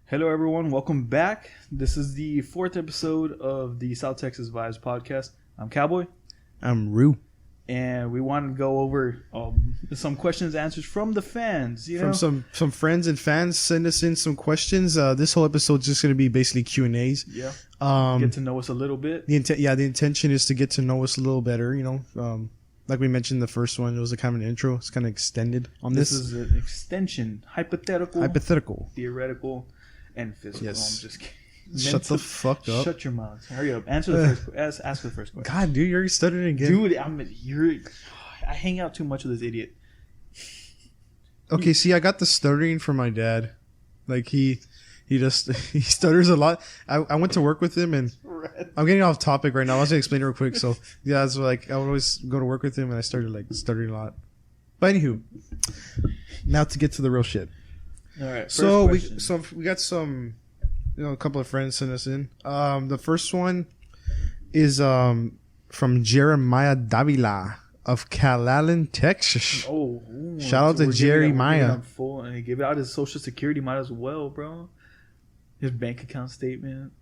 Hello, everyone. Welcome back. This is the fourth episode of the South Texas Vibes podcast. I'm Cowboy. I'm Rue. And we wanted to go over some questions and answers from the fans. From some friends and fans send us in some questions. This whole episode is just going to be basically Q&As. Yeah. Get to know us a little bit. The intention is to get to know us a little better. Like we mentioned, the first one, it was a kind of an intro. It's kind of extended on this. This is an extension. Hypothetical. Theoretical. And physical. Yes. I'm just kidding. Shut the fuck up. Shut your mouth. Hurry up. Answer the first. Ask the first question. God, dude, you're stuttering again. Dude, I hang out too much with this idiot. Okay, see, I got the stuttering from my dad. Like he stutters a lot. I went to work with him, and I'm getting off topic right now. I was gonna explain it real quick. So yeah, it's like I would always go to work with him, and I started like stuttering a lot. But anywho, now to get to the real shit. All right. So we got some, a couple of friends sent us in. The first one is from Jeremiah Davila of Calallen, Texas. Oh, shout out to Jeremiah. And he gave out his social security, might as well, bro. His bank account statement.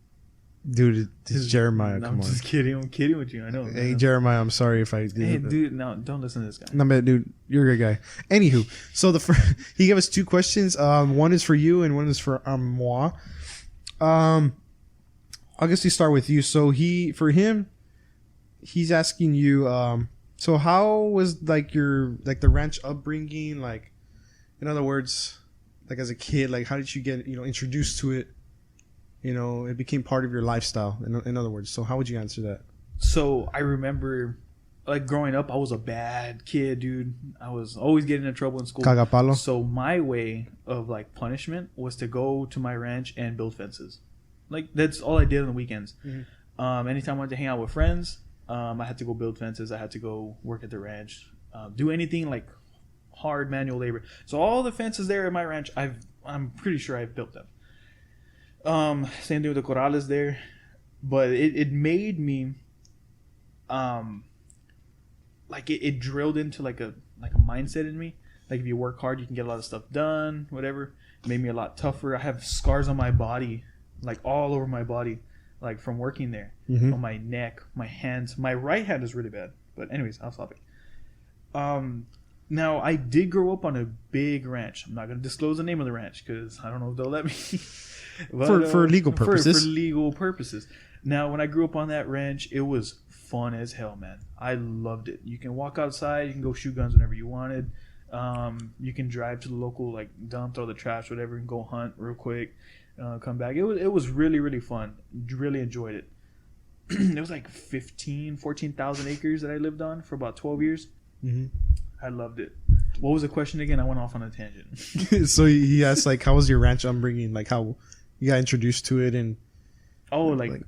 Dude, it's Jeremiah. No, come on. I'm just kidding. I'm kidding with you. I know. Hey, Jeremiah, I'm sorry if I did. Hey, dude, no, don't listen to this guy. No, but dude, you're a good guy. Anywho, so he gave us two questions. One is for you and one is for moi. I'll guess we start with you. So he's asking you. So how was the ranch upbringing? Like, in other words, like as a kid, like how did you get introduced to it? It became part of your lifestyle. In other words, so how would you answer that? So I remember, like growing up, I was a bad kid, dude. I was always getting in trouble in school. Cagapalo. So my way of like punishment was to go to my ranch and build fences. Like that's all I did on the weekends. Mm-hmm. Anytime I wanted to hang out with friends, I had to go build fences. I had to go work at the ranch, do anything like hard manual labor. So all the fences there at my ranch, I'm pretty sure I've built them. Same thing with the corrales there, but it made me, like it drilled into like a mindset in me. Like if you work hard, you can get a lot of stuff done, whatever. It made me a lot tougher. I have scars on my body, like all over my body, like from working there, on my neck, my hands. My right hand is really bad, but anyways, off topic. Now I did grow up on a big ranch. I'm not gonna disclose the name of the ranch because I don't know if they'll let me. But, for legal purposes. For legal purposes. Now, when I grew up on that ranch, it was fun as hell, man. I loved it. You can walk outside. You can go shoot guns whenever you wanted. You can drive to the local dump, throw the trash, whatever, and go hunt real quick. Come back. It was really, really fun. Really enjoyed it. It was like 14,000 acres that I lived on for about 12 years. Mm-hmm. I loved it. What was the question again? I went off on a tangent. So he asked, like, how was your ranch upbringing? Like, how you got introduced to it, and your upbringing,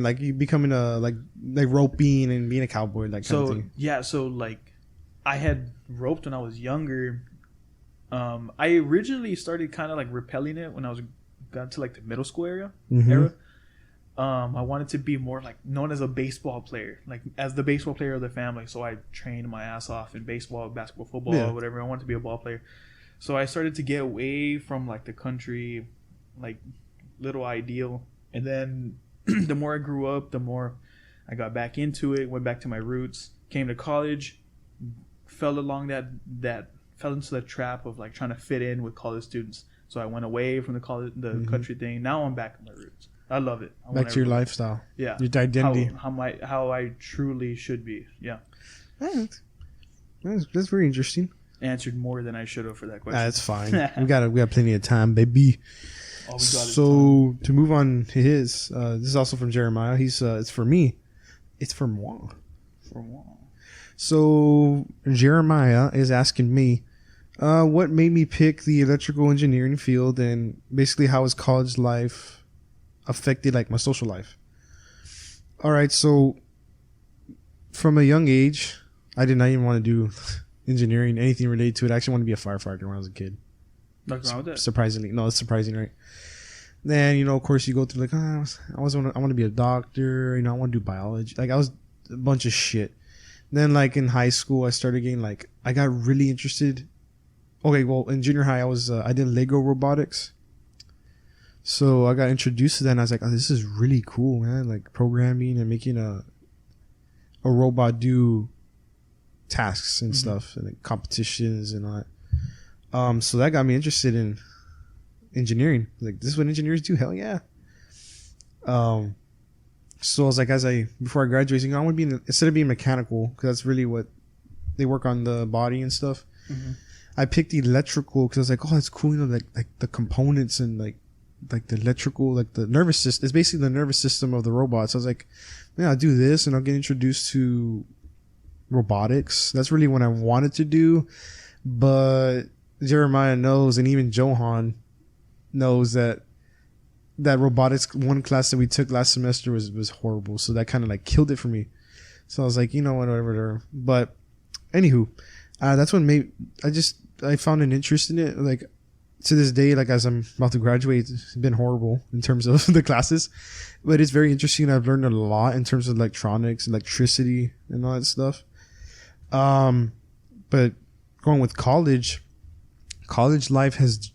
like you becoming a like roping and being a cowboy, like kind of thing. Yeah, so like I had roped when I was younger. I originally started kind of like repelling it when I got to like the middle school era. I wanted to be more like known as a baseball player, like as the baseball player of the family. So I trained my ass off in baseball, basketball, football, whatever. I wanted to be a ball player. So I started to get away from like the country, like little ideal. And then the more I grew up, the more I got back into it, went back to my roots, came to college, fell into the trap of like trying to fit in with college students. So I went away from the country thing. Now I'm back to my roots. I love it. Back to your lifestyle. Yeah. Your identity. How I truly should be. Yeah. That's very interesting. Answered more than I should have for that question. That's fine. we got plenty of time, baby. So to move on to his, this is also from Jeremiah. He's it's for me. It's for moi. For moi. So Jeremiah is asking me, what made me pick the electrical engineering field, and basically how has college life affected like my social life. All right, so from a young age, I did not even want to do engineering, anything related to it. I actually wanted to be a firefighter when I was a kid. Nothing wrong with that. Surprisingly, no, it's surprising, right? Then of course, you go through like, I want to be a doctor. I want to do biology. Like I was a bunch of shit. Then like in high school, I started getting like I got really interested. Okay, well in junior high, I did Lego robotics. So I got introduced to that, and I was like, "Oh, this is really cool, man! Like programming and making a robot do tasks and stuff, and like competitions and all that." So that got me interested in engineering. Like, this is what engineers do? Hell yeah! So I was like, before I graduated, I want to be instead of being mechanical, because that's really what they work on, the body and stuff. I picked electrical because I was like, oh, that's cool, you know, like the components and like the electrical, like the nervous system. It's basically the nervous system of the robot. So I was like, yeah, I'll do this and I'll get introduced to robotics. That's really what I wanted to do. But Jeremiah knows, and even Johan knows, that robotics one class that we took last semester was horrible. So that kind of like killed it for me. So I was like, you know what, whatever. But anywho, that's what made I found an interest in it. Like, to this day, like as I'm about to graduate, it's been horrible in terms of the classes, but it's very interesting. I've learned a lot in terms of electronics, electricity, and all that stuff. But going with college life has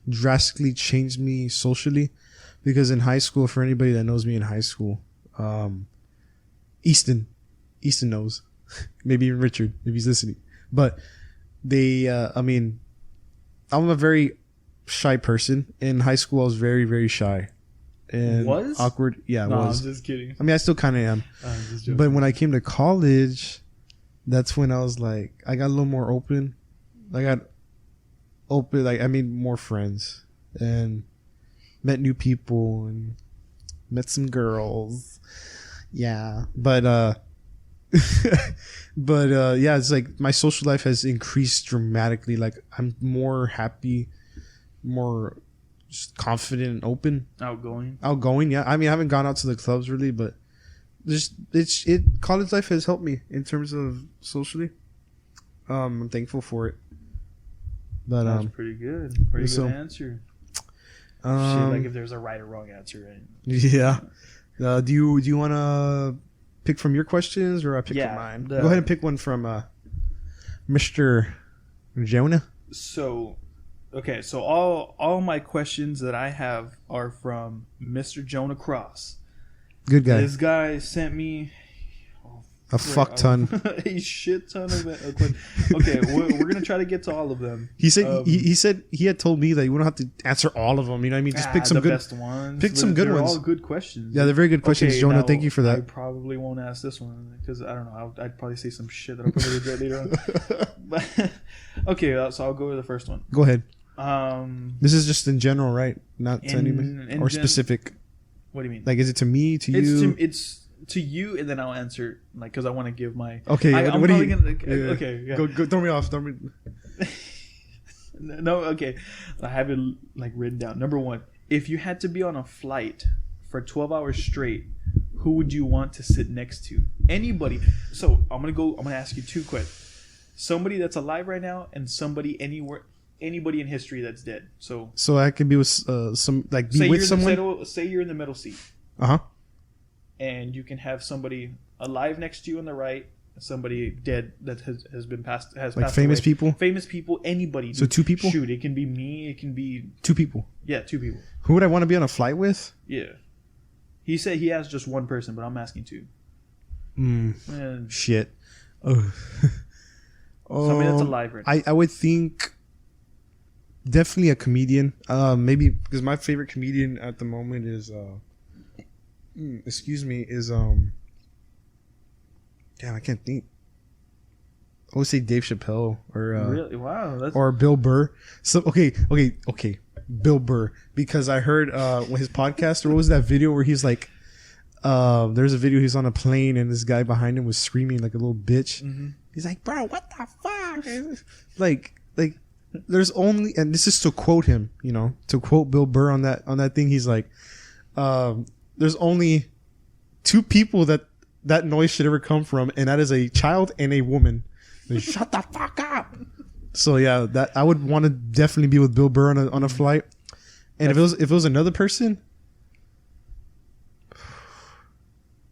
drastically changed me socially, because in high school, for anybody that knows me in high school, Easton knows, maybe even Richard if he's listening, but I'm a very shy person. In high school, I was very, very shy and awkward. Yeah, I was. I'm just kidding. I mean, I still kind of am. I'm just joking. But when I came to college, that's when I was like, I got a little more open. Like, I made more friends and met new people and met some girls. Yeah. But yeah, it's like my social life has increased dramatically. Like, I'm more happy, more just confident and open. Outgoing, yeah. I mean, I haven't gone out to the clubs really, but college life has helped me in terms of socially. I'm thankful for it. But that's pretty good. Pretty good answer. Shit, like if there's a right or wrong answer, right? Yeah. Do you want to pick from your questions, or I pick from mine? Go ahead and pick one from Mr. Jonah. So, okay, so all my questions that I have are from Mr. Jonah Cross. Good guy. This guy sent me a fuck ton, a shit ton of questions. Okay, we're gonna try to get to all of them. He said he said he had told me that you don't have to answer all of them. You know what I mean? Just pick some good best ones. Pick some good ones. They're all good questions. Yeah, they're very good questions, okay, Jonah. Now, thank you for that. I probably won't ask this one because I don't know. I'd probably say some shit that I'll probably regret later on. But okay, so I'll go with the first one. Go ahead. This is just in general, right? Not to anyone or specific. What do you mean? Like, is it to me, to you? It's to you, and then I'll answer, like, because I want to give my. Okay. What are you gonna? Yeah. Okay. Yeah. Go. Throw me off. No. Okay. I have it like written down. Number one, if you had to be on a flight for 12 hours straight, who would you want to sit next to? Anybody. So I'm gonna ask you two questions. Somebody that's alive right now, and somebody anywhere. Anybody in history that's dead. So I could be with some, like, be with someone. Say you're in the middle seat. And you can have somebody alive next to you on the right, somebody dead that has passed famous away. people. Famous people. Anybody. So two people. Shoot, it can be me. It can be two people. Yeah, two people. Who would I want to be on a flight with? Yeah. He said he has just one person, but I'm asking two. Shit. Oh. Somebody that's alive right now. I would think. Definitely a comedian. Maybe because my favorite comedian at the moment is damn, I can't think. I would say Dave Chappelle or really? Wow, or Bill Burr. So okay. Bill Burr, because I heard when his podcast, or what was that video where he's like, there's a video he's on a plane and this guy behind him was screaming like a little bitch. Mm-hmm. He's like, bro, what the fuck? like. There's only, and this is to quote him, you know, to quote Bill Burr on that thing. He's like, there's only two people that noise should ever come from, and that is a child and a woman. Shut the fuck up. So yeah, that I would want to definitely be with Bill Burr on a flight. And if it was another person,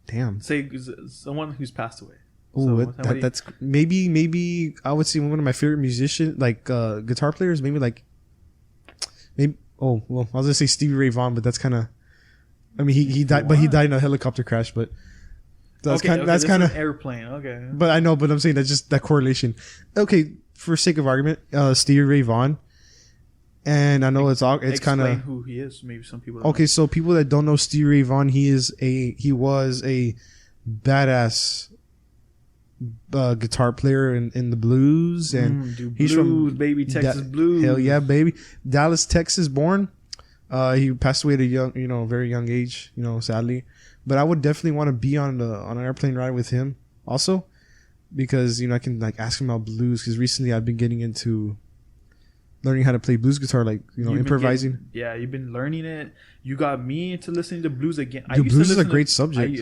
damn, say someone who's passed away. Oh, that's maybe I would say one of my favorite musicians, like guitar players. Maybe Oh well, I was gonna say Stevie Ray Vaughan, but that's kind of. I mean, he died, but he died in a helicopter crash. But that's kind of airplane. Okay, but I know, but I'm saying that's just that correlation. Okay, for sake of argument, Stevie Ray Vaughan, and I know it's kind of who he is. Maybe some people. Okay, know. So people that don't know Stevie Ray Vaughan, he was a badass guitar player in the blues, and he's blues, from baby Texas blues. Hell yeah, baby, Dallas, Texas, born. He passed away at a very young age, sadly. But I would definitely want to be on an airplane ride with him also, because I can like ask him about blues, because recently I've been getting into learning how to play blues guitar, like improvising. You've been learning it. You got me into listening to blues again. Dude, blues is a great subject.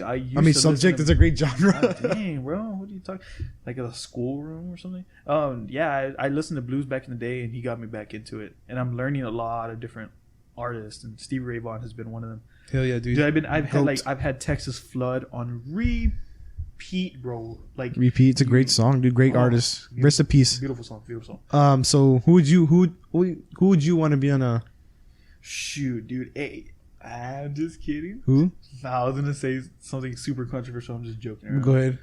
Subject is a great genre. God, dang, bro, what are you talking? Like a schoolroom or something? I listened to blues back in the day, and he got me back into it. And I'm learning a lot of different artists, and Stevie Ray Vaughan has been one of them. Hell yeah, dude. I've had Texas Flood on repeat, bro. Like repeat. It's a great song, dude. Great artist. Rest in peace. Beautiful song. So who would you want to be on a? Shoot, dude. Hey, I'm just kidding. Who? No, I was gonna say something super controversial. I'm just joking around. Go ahead.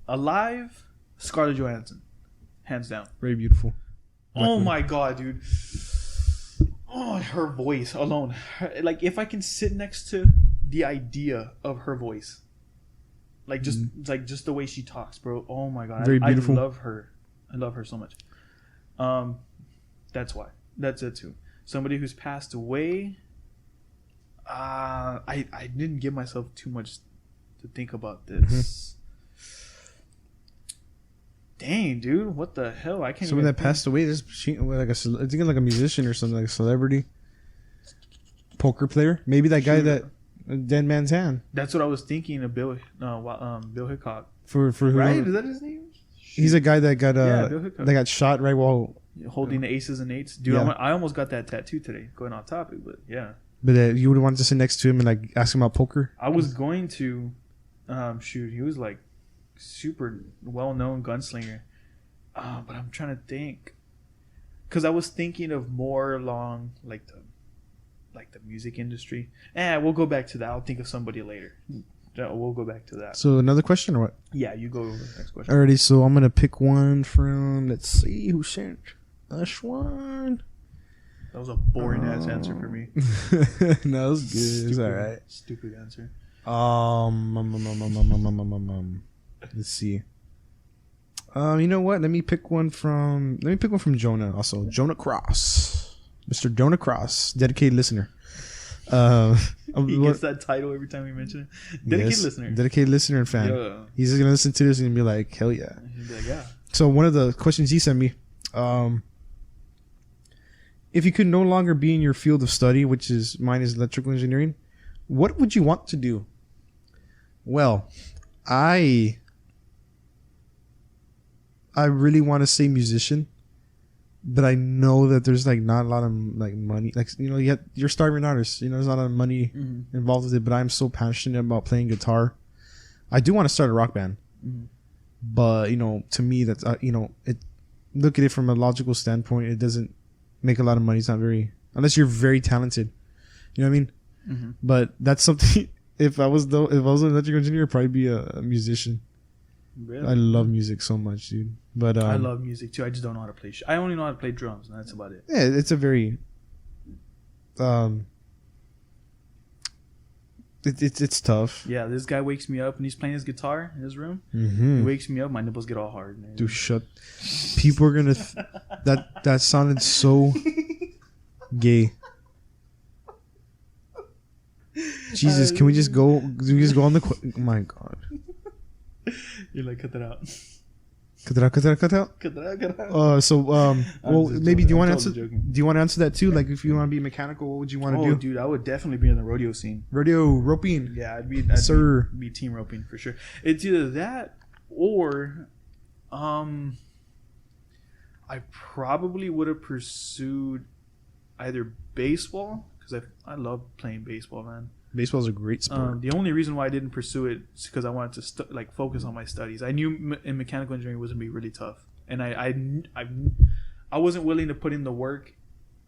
Alive, Scarlett Johansson, hands down. Very beautiful. Oh my god, dude. Oh, her voice alone. Like, if I can sit next to the idea of her voice, like just the way she talks, bro. Oh my god, very beautiful. I love her. I love her so much. That's why. That's it too. Somebody who's passed away. I didn't give myself too much to think about this. Dang, dude, what the hell? I can't. Someone that passed away. This like like a musician or something, like a celebrity, poker player. Maybe that guy that Dead Man's Hand. That's what I was thinking of. Bill Hickok. For who? Right? Is that his name? He's a guy that got that got shot right while holding the aces and eights. Dude, I almost got that tattoo today. Going off topic, but yeah. But you would want to sit next to him and like ask him about poker. I was going to, he was like super well-known gunslinger, but I'm trying to think, because I was thinking of more along like the music industry. We'll go back to that. I'll think of somebody later. We'll go back to that. So another question or what? Yeah, you go over the next question. Alrighty, so I'm gonna pick one from. Let's see who sent us one. That was a boring ass answer for me. No, it was good. It's all right. Stupid answer. Let's see. You know what? Let me pick one from Jonah. Also, Jonah Cross, Mr. Jonah Cross, dedicated listener. He gets that title every time we mention it. Dedicated listener and fan. Yeah. He's just gonna listen to this and be like, "Hell yeah!" He'll be like, "Yeah." So one of the questions he sent me, if you could no longer be in your field of study, which is mine is electrical engineering, what would you want to do? Well, I really want to say musician, but I know that there's like not a lot of like money, like you're starving artists, there's not a lot of money involved with it. But I'm so passionate about playing guitar. I do want to start a rock band, but to me that's look at it from a logical standpoint, it doesn't make a lot of money. It's not very, unless you're very talented, you know what I mean? But that's something. If I was an electrical engineer, I'd probably be a musician. Really? I love music so much, dude. But I love music too. I just don't know how to play. I only know how to play drums, and that's about it. Yeah, it's a very it's tough. Yeah, this guy wakes me up and he's playing his guitar in his room. He wakes me up, my nipples get all hard. Man. Dude, shut. People are gonna. That sounded so gay. Jesus, can we just go? Do we just go on the? Oh my God. You're like, cut that out. Cut that out. Well, maybe do you want to answer? Do you want to answer that too? Like, if you want to be mechanical, what would you want to do? Dude, I would definitely be in the rodeo scene. Rodeo roping. Yeah, I'd be team roping for sure. It's either that or, I probably would have pursued either baseball, because I love playing baseball, man. Baseball is a great sport. The only reason why I didn't pursue it is because I wanted to focus on my studies. I knew in mechanical engineering was gonna be really tough, and I wasn't willing to put in the work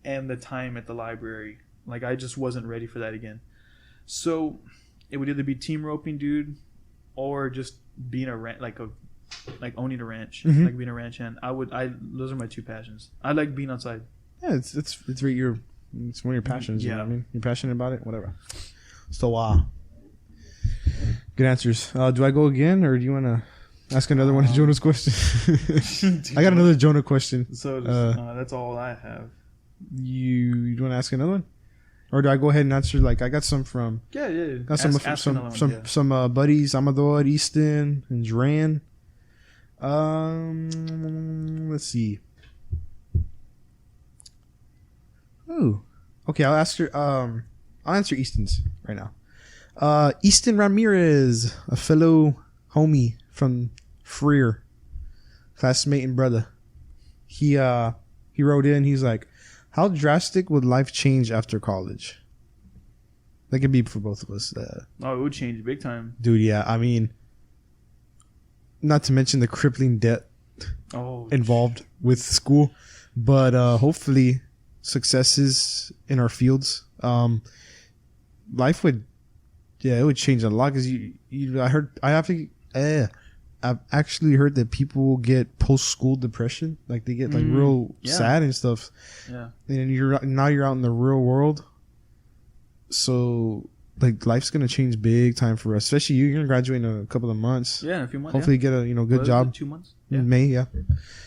and the time at the library. Like, I just wasn't ready for that again. So it would either be team roping, dude, or just being like owning a ranch, like being a ranch hand. Those are my two passions. I like being outside. Yeah, it's one of your passions. You know what I mean? You're passionate about it, whatever. So good answers. Do I go again, or do you want to ask another one of Jonah's questions? I got another Jonah question. So that's all I have. You want to ask another one, or do I go ahead and answer? Like, I got some from got some buddies, Amador, Easton, and Dran. Let's see. Oh, okay. I'll answer Easton's right now. Easton Ramirez, a fellow homie from Freer, classmate and brother. He wrote in. He's like, "How drastic would life change after college?" That could be for both of us. It would change big time, dude. Yeah, I mean, not to mention the crippling debt involved with school, but hopefully successes in our fields. Life would. Yeah, it would change a lot because I've actually heard that people get post-school depression, like they get like real sad and stuff. Yeah, and you're out in the real world, so like life's gonna change big time for us. Especially you're gonna graduate in a couple of months. Yeah, in a few months. Hopefully, get a good job. 2 months. In May. Yeah.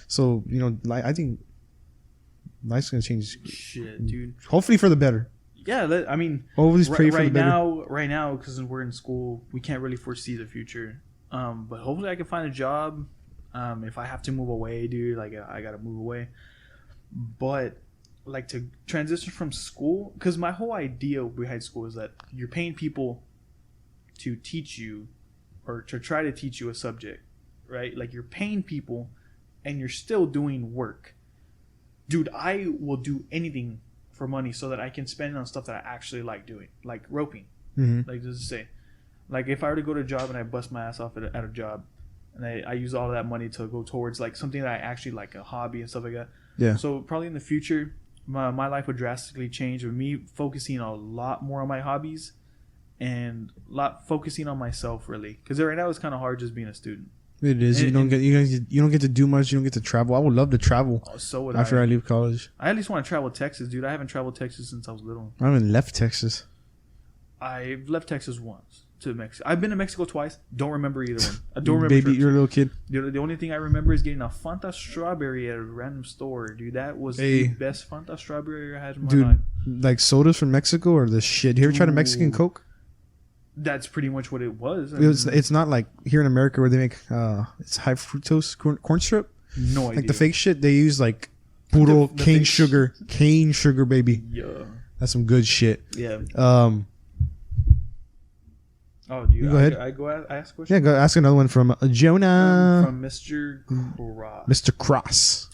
So I think life's gonna change. Shit, dude. Hopefully for the better. Yeah, I mean, always pray for the better. Right now, because we're in school, we can't really foresee the future. But hopefully, I can find a job. If I have to move away, dude, like I gotta move away. But like to transition from school, because my whole idea behind school is that you're paying people to teach you, or to try to teach you a subject, right? Like you're paying people, and you're still doing work. Dude, I will do anything for money so that I can spend it on stuff that I actually like doing, like roping. Like just to say, like if I were to go to a job and I bust my ass off at a job, and I use all of that money to go towards like something that I actually like, a hobby and stuff like that. Yeah. So probably in the future, my life would drastically change with me focusing a lot more on my hobbies and focusing on myself, really. Because right now it's kind of hard just being a student. It is. You don't get to do much. You don't get to travel. I would love to travel. So would after I leave college. I at least want to travel Texas, dude. I haven't traveled Texas since I was little. I haven't left Texas. I've left Texas once to Mexico. I've been to Mexico twice. Don't remember either one. I don't remember. Baby, you're a little kid. The only thing I remember is getting a Fanta strawberry at a random store, dude. That was the best Fanta strawberry I had in my life. Like sodas from Mexico or the shit. You ever tried a Mexican Coke? That's pretty much what it was. It's not like here in America where they make it's high fructose corn syrup. No idea. Like the fake shit they use, like puro cane sugar, baby. Yeah, that's some good shit. Yeah. Oh, do you go ahead. I ask a question? Yeah, go ask another one from Jonah. From Mr. Cross. Mr. Cross.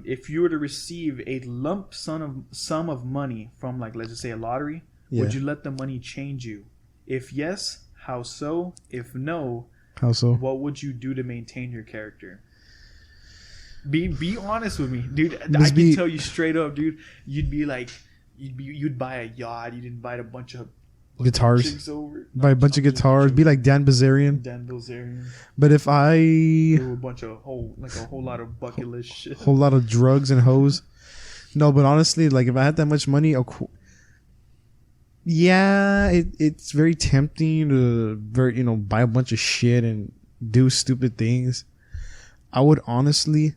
If you were to receive a lump sum of money from, like, let's just say a lottery, would you let the money change you? If yes, how so? If no, how so? What would you do to maintain your character? Be honest with me, dude. I can tell you straight up, dude. You'd buy a yacht. You'd invite a bunch of guitars. Buy a bunch of guitars. Be like Dan Bilzerian. But if I do a whole lot of bucket list shit, whole lot of drugs and hoes. No, but honestly, like if I had that much money, yeah, it's very tempting to buy a bunch of shit and do stupid things. I would honestly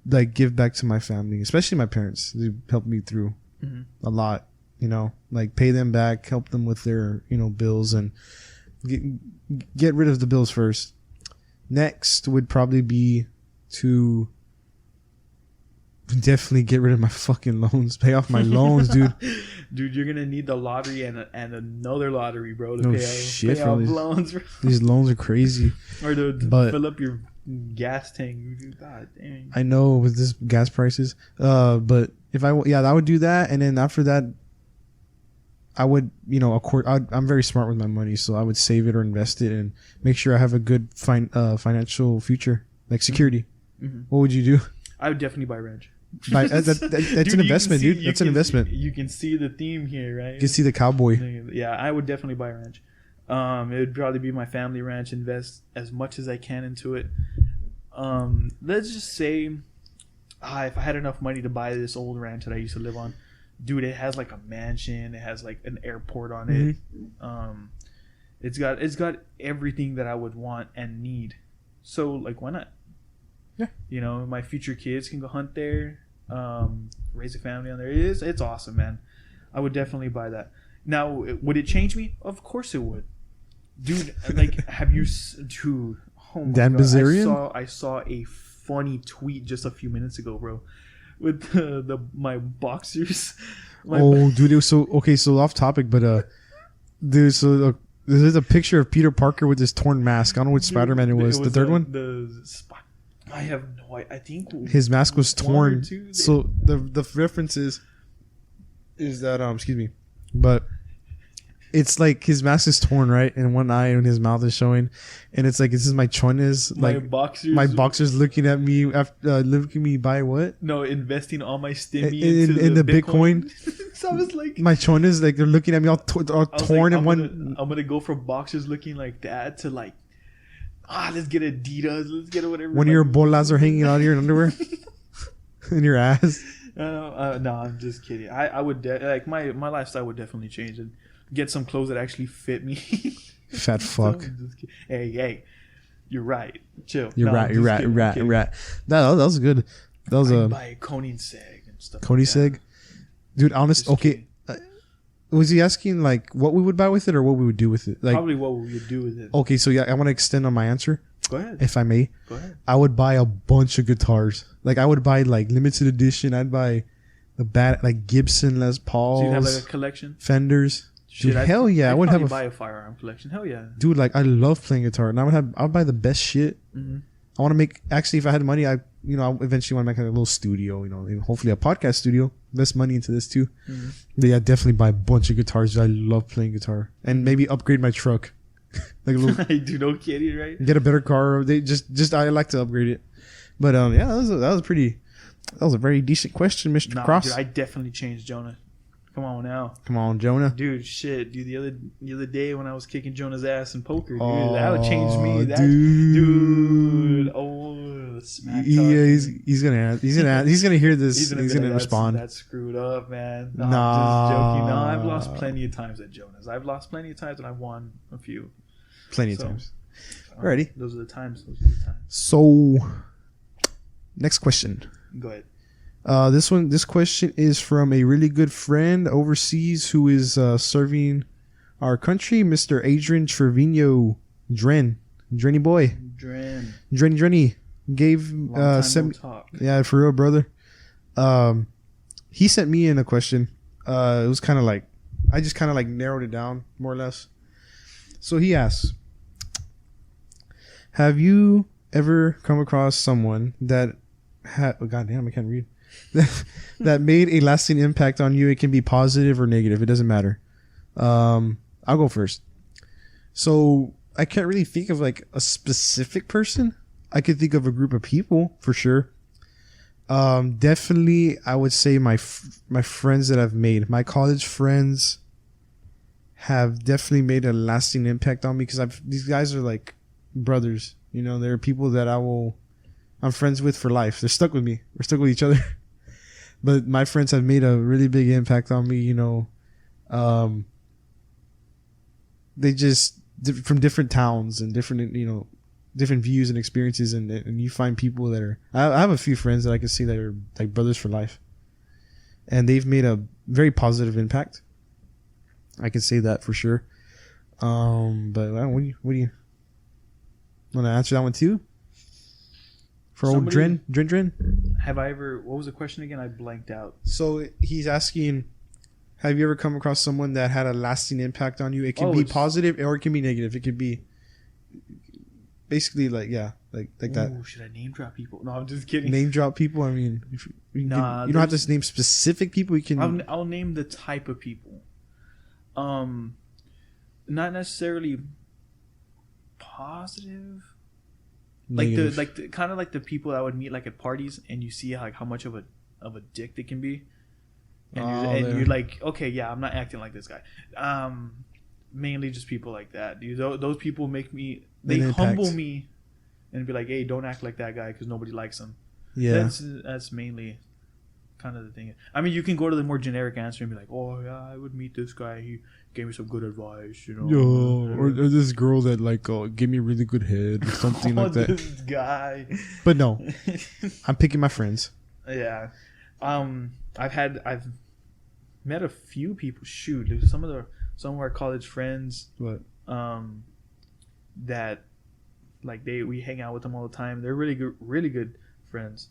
like give back to my family, especially my parents. They helped me through a lot, like pay them back, help them with their bills, and get rid of the bills first. Next would probably be to definitely get rid of my fucking loans. Pay off my loans, dude. Dude, you're gonna need the lottery and another lottery, bro, to pay off loans. Bro. These loans are crazy. Or to fill up your gas tank. God dang. I know with this gas prices. But if I would do that, and then after that, I would, of course, I'm very smart with my money, so I would save it or invest it and make sure I have a good financial future, like security. What would you do? I would definitely buy a ranch. That's an investment, dude. That's an investment. You can see the theme here, right? You can see the cowboy. Yeah, I would definitely buy a ranch. It would probably be my family ranch. Invest as much as I can into it. Let's just say, if I had enough money to buy this old ranch that I used to live on, dude, it has like a mansion. It has like an airport on it. It's got everything that I would want and need. So like, why not? Yeah. You know, my future kids can go hunt there, raise a family on there. It's awesome, man. I would definitely buy that. Now, would it change me? Of course it would, dude. Like, have you, dude? Oh my Dan God. Bazarian? I saw a funny tweet just a few minutes ago, bro, with my boxers. Dude, it was so okay. So off topic, but dude, so there's a picture of Peter Parker with his torn mask. I don't know which Spider-Man it was. The third one. I have no idea. I think his mask was torn. So the reference is that excuse me, but it's like his mask is torn, right, and one eye and his mouth is showing, and it's like, this is my choices, like my boxers looking at me after looking me buy what? No, investing all my stimmy in the Bitcoin. So I was like, my choices, like they're looking at me all torn, like, and one. I'm gonna go from boxers looking like that to like, let's get Adidas, let's get whatever. One of your bolas are hanging out of your underwear in your ass. No, I'm just kidding. I would like my lifestyle would definitely change and get some clothes that actually fit me. Fat fuck. Hey, you're right. Chill. You're right. That was good. That was a buy Koenigsegg and stuff. Koenigsegg, like, dude. Honest. Okay. Was he asking like what we would buy with it or what we would do with it? Like, probably what we would do with it. Okay, so yeah, I want to extend on my answer. Go ahead. If I may. Go ahead. I would buy a bunch of guitars. Like, I would buy like limited edition. I'd buy the bad like Gibson Les Pauls. So you'd have like a collection? Fenders. Dude, hell yeah. I would have buy a firearm collection. Hell yeah. Dude, like, I love playing guitar. And I would buy the best shit. Mm-hmm. I want to make, actually, if I had money, I eventually want to make like a little studio, hopefully a podcast studio. Invest money into this too. Mm-hmm. But yeah, definitely buy a bunch of guitars. I love playing guitar. And maybe upgrade my truck. Like a little, dude, no kidding, right? Get a better car. I like to upgrade it. But yeah, that was a very decent question, Mr. Cross. Dude, I definitely changed Jonah. Come on now. Come on, Jonah. Dude, the other day when I was kicking Jonah's ass in poker, dude, that would change me. Dude. The smack talk. Yeah, he's gonna hear this. He's gonna respond. That's screwed up, man. No, I'm just joking. No, I've lost plenty of times at Jonah's. I've lost plenty of times and I've won a few. Plenty of times. Alrighty. Those are the times. So, next question. Go ahead. This question is from a really good friend overseas who is serving our country, Mr. Adrian Trevino Drenny boy. Drenny gave yeah, for real, brother. He sent me in a question. It was kind of like, I just kind of like narrowed it down more or less. So he asks, have you ever come across someone that goddamn, I can't read. that made a lasting impact on you? It can be positive or negative. It doesn't matter. I'll go first. So I can't really think of like a specific person. I could think of a group of people for sure. Definitely, I would say my friends that I've made, my college friends, have definitely made a lasting impact on me because these guys are like brothers. They're people that I'm friends with for life. They're stuck with me. We're stuck with each other. But my friends have made a really big impact on me. They just from different towns and different views and experiences, and you find people that are. I have a few friends that I can see that are like brothers for life, and they've made a very positive impact. I can say that for sure. But what do you want to answer that one too? For old Dren? Have I ever... What was the question again? I blanked out. So he's asking, have you ever come across someone that had a lasting impact on you? It can be positive or it can be negative. It could be basically like, yeah, like that. Should I name drop people? No, I'm just kidding. Name drop people? I mean, you don't have to name specific people. You can... I'll name the type of people. Not necessarily positive... Negative. Like the kind of like the people I would meet like at parties, and you see like how much of of a dick they can be, Oh, you're like, okay, yeah, I'm not acting like this guy. Mainly just people like that, dude. Those people make me, they humble me, and be like, hey, don't act like that guy because nobody likes him. Yeah, that's mainly kind of the thing. I mean, you can go to the more generic answer and be like, oh yeah, I would meet this guy. He gave me some good advice, you know. Yo, or this girl that like gave me really good head or something like that. This guy. But no, I'm picking my friends. Yeah, I've met a few people. Shoot, there's some of our college friends. What? That like we hang out with them all the time. They're really good friends.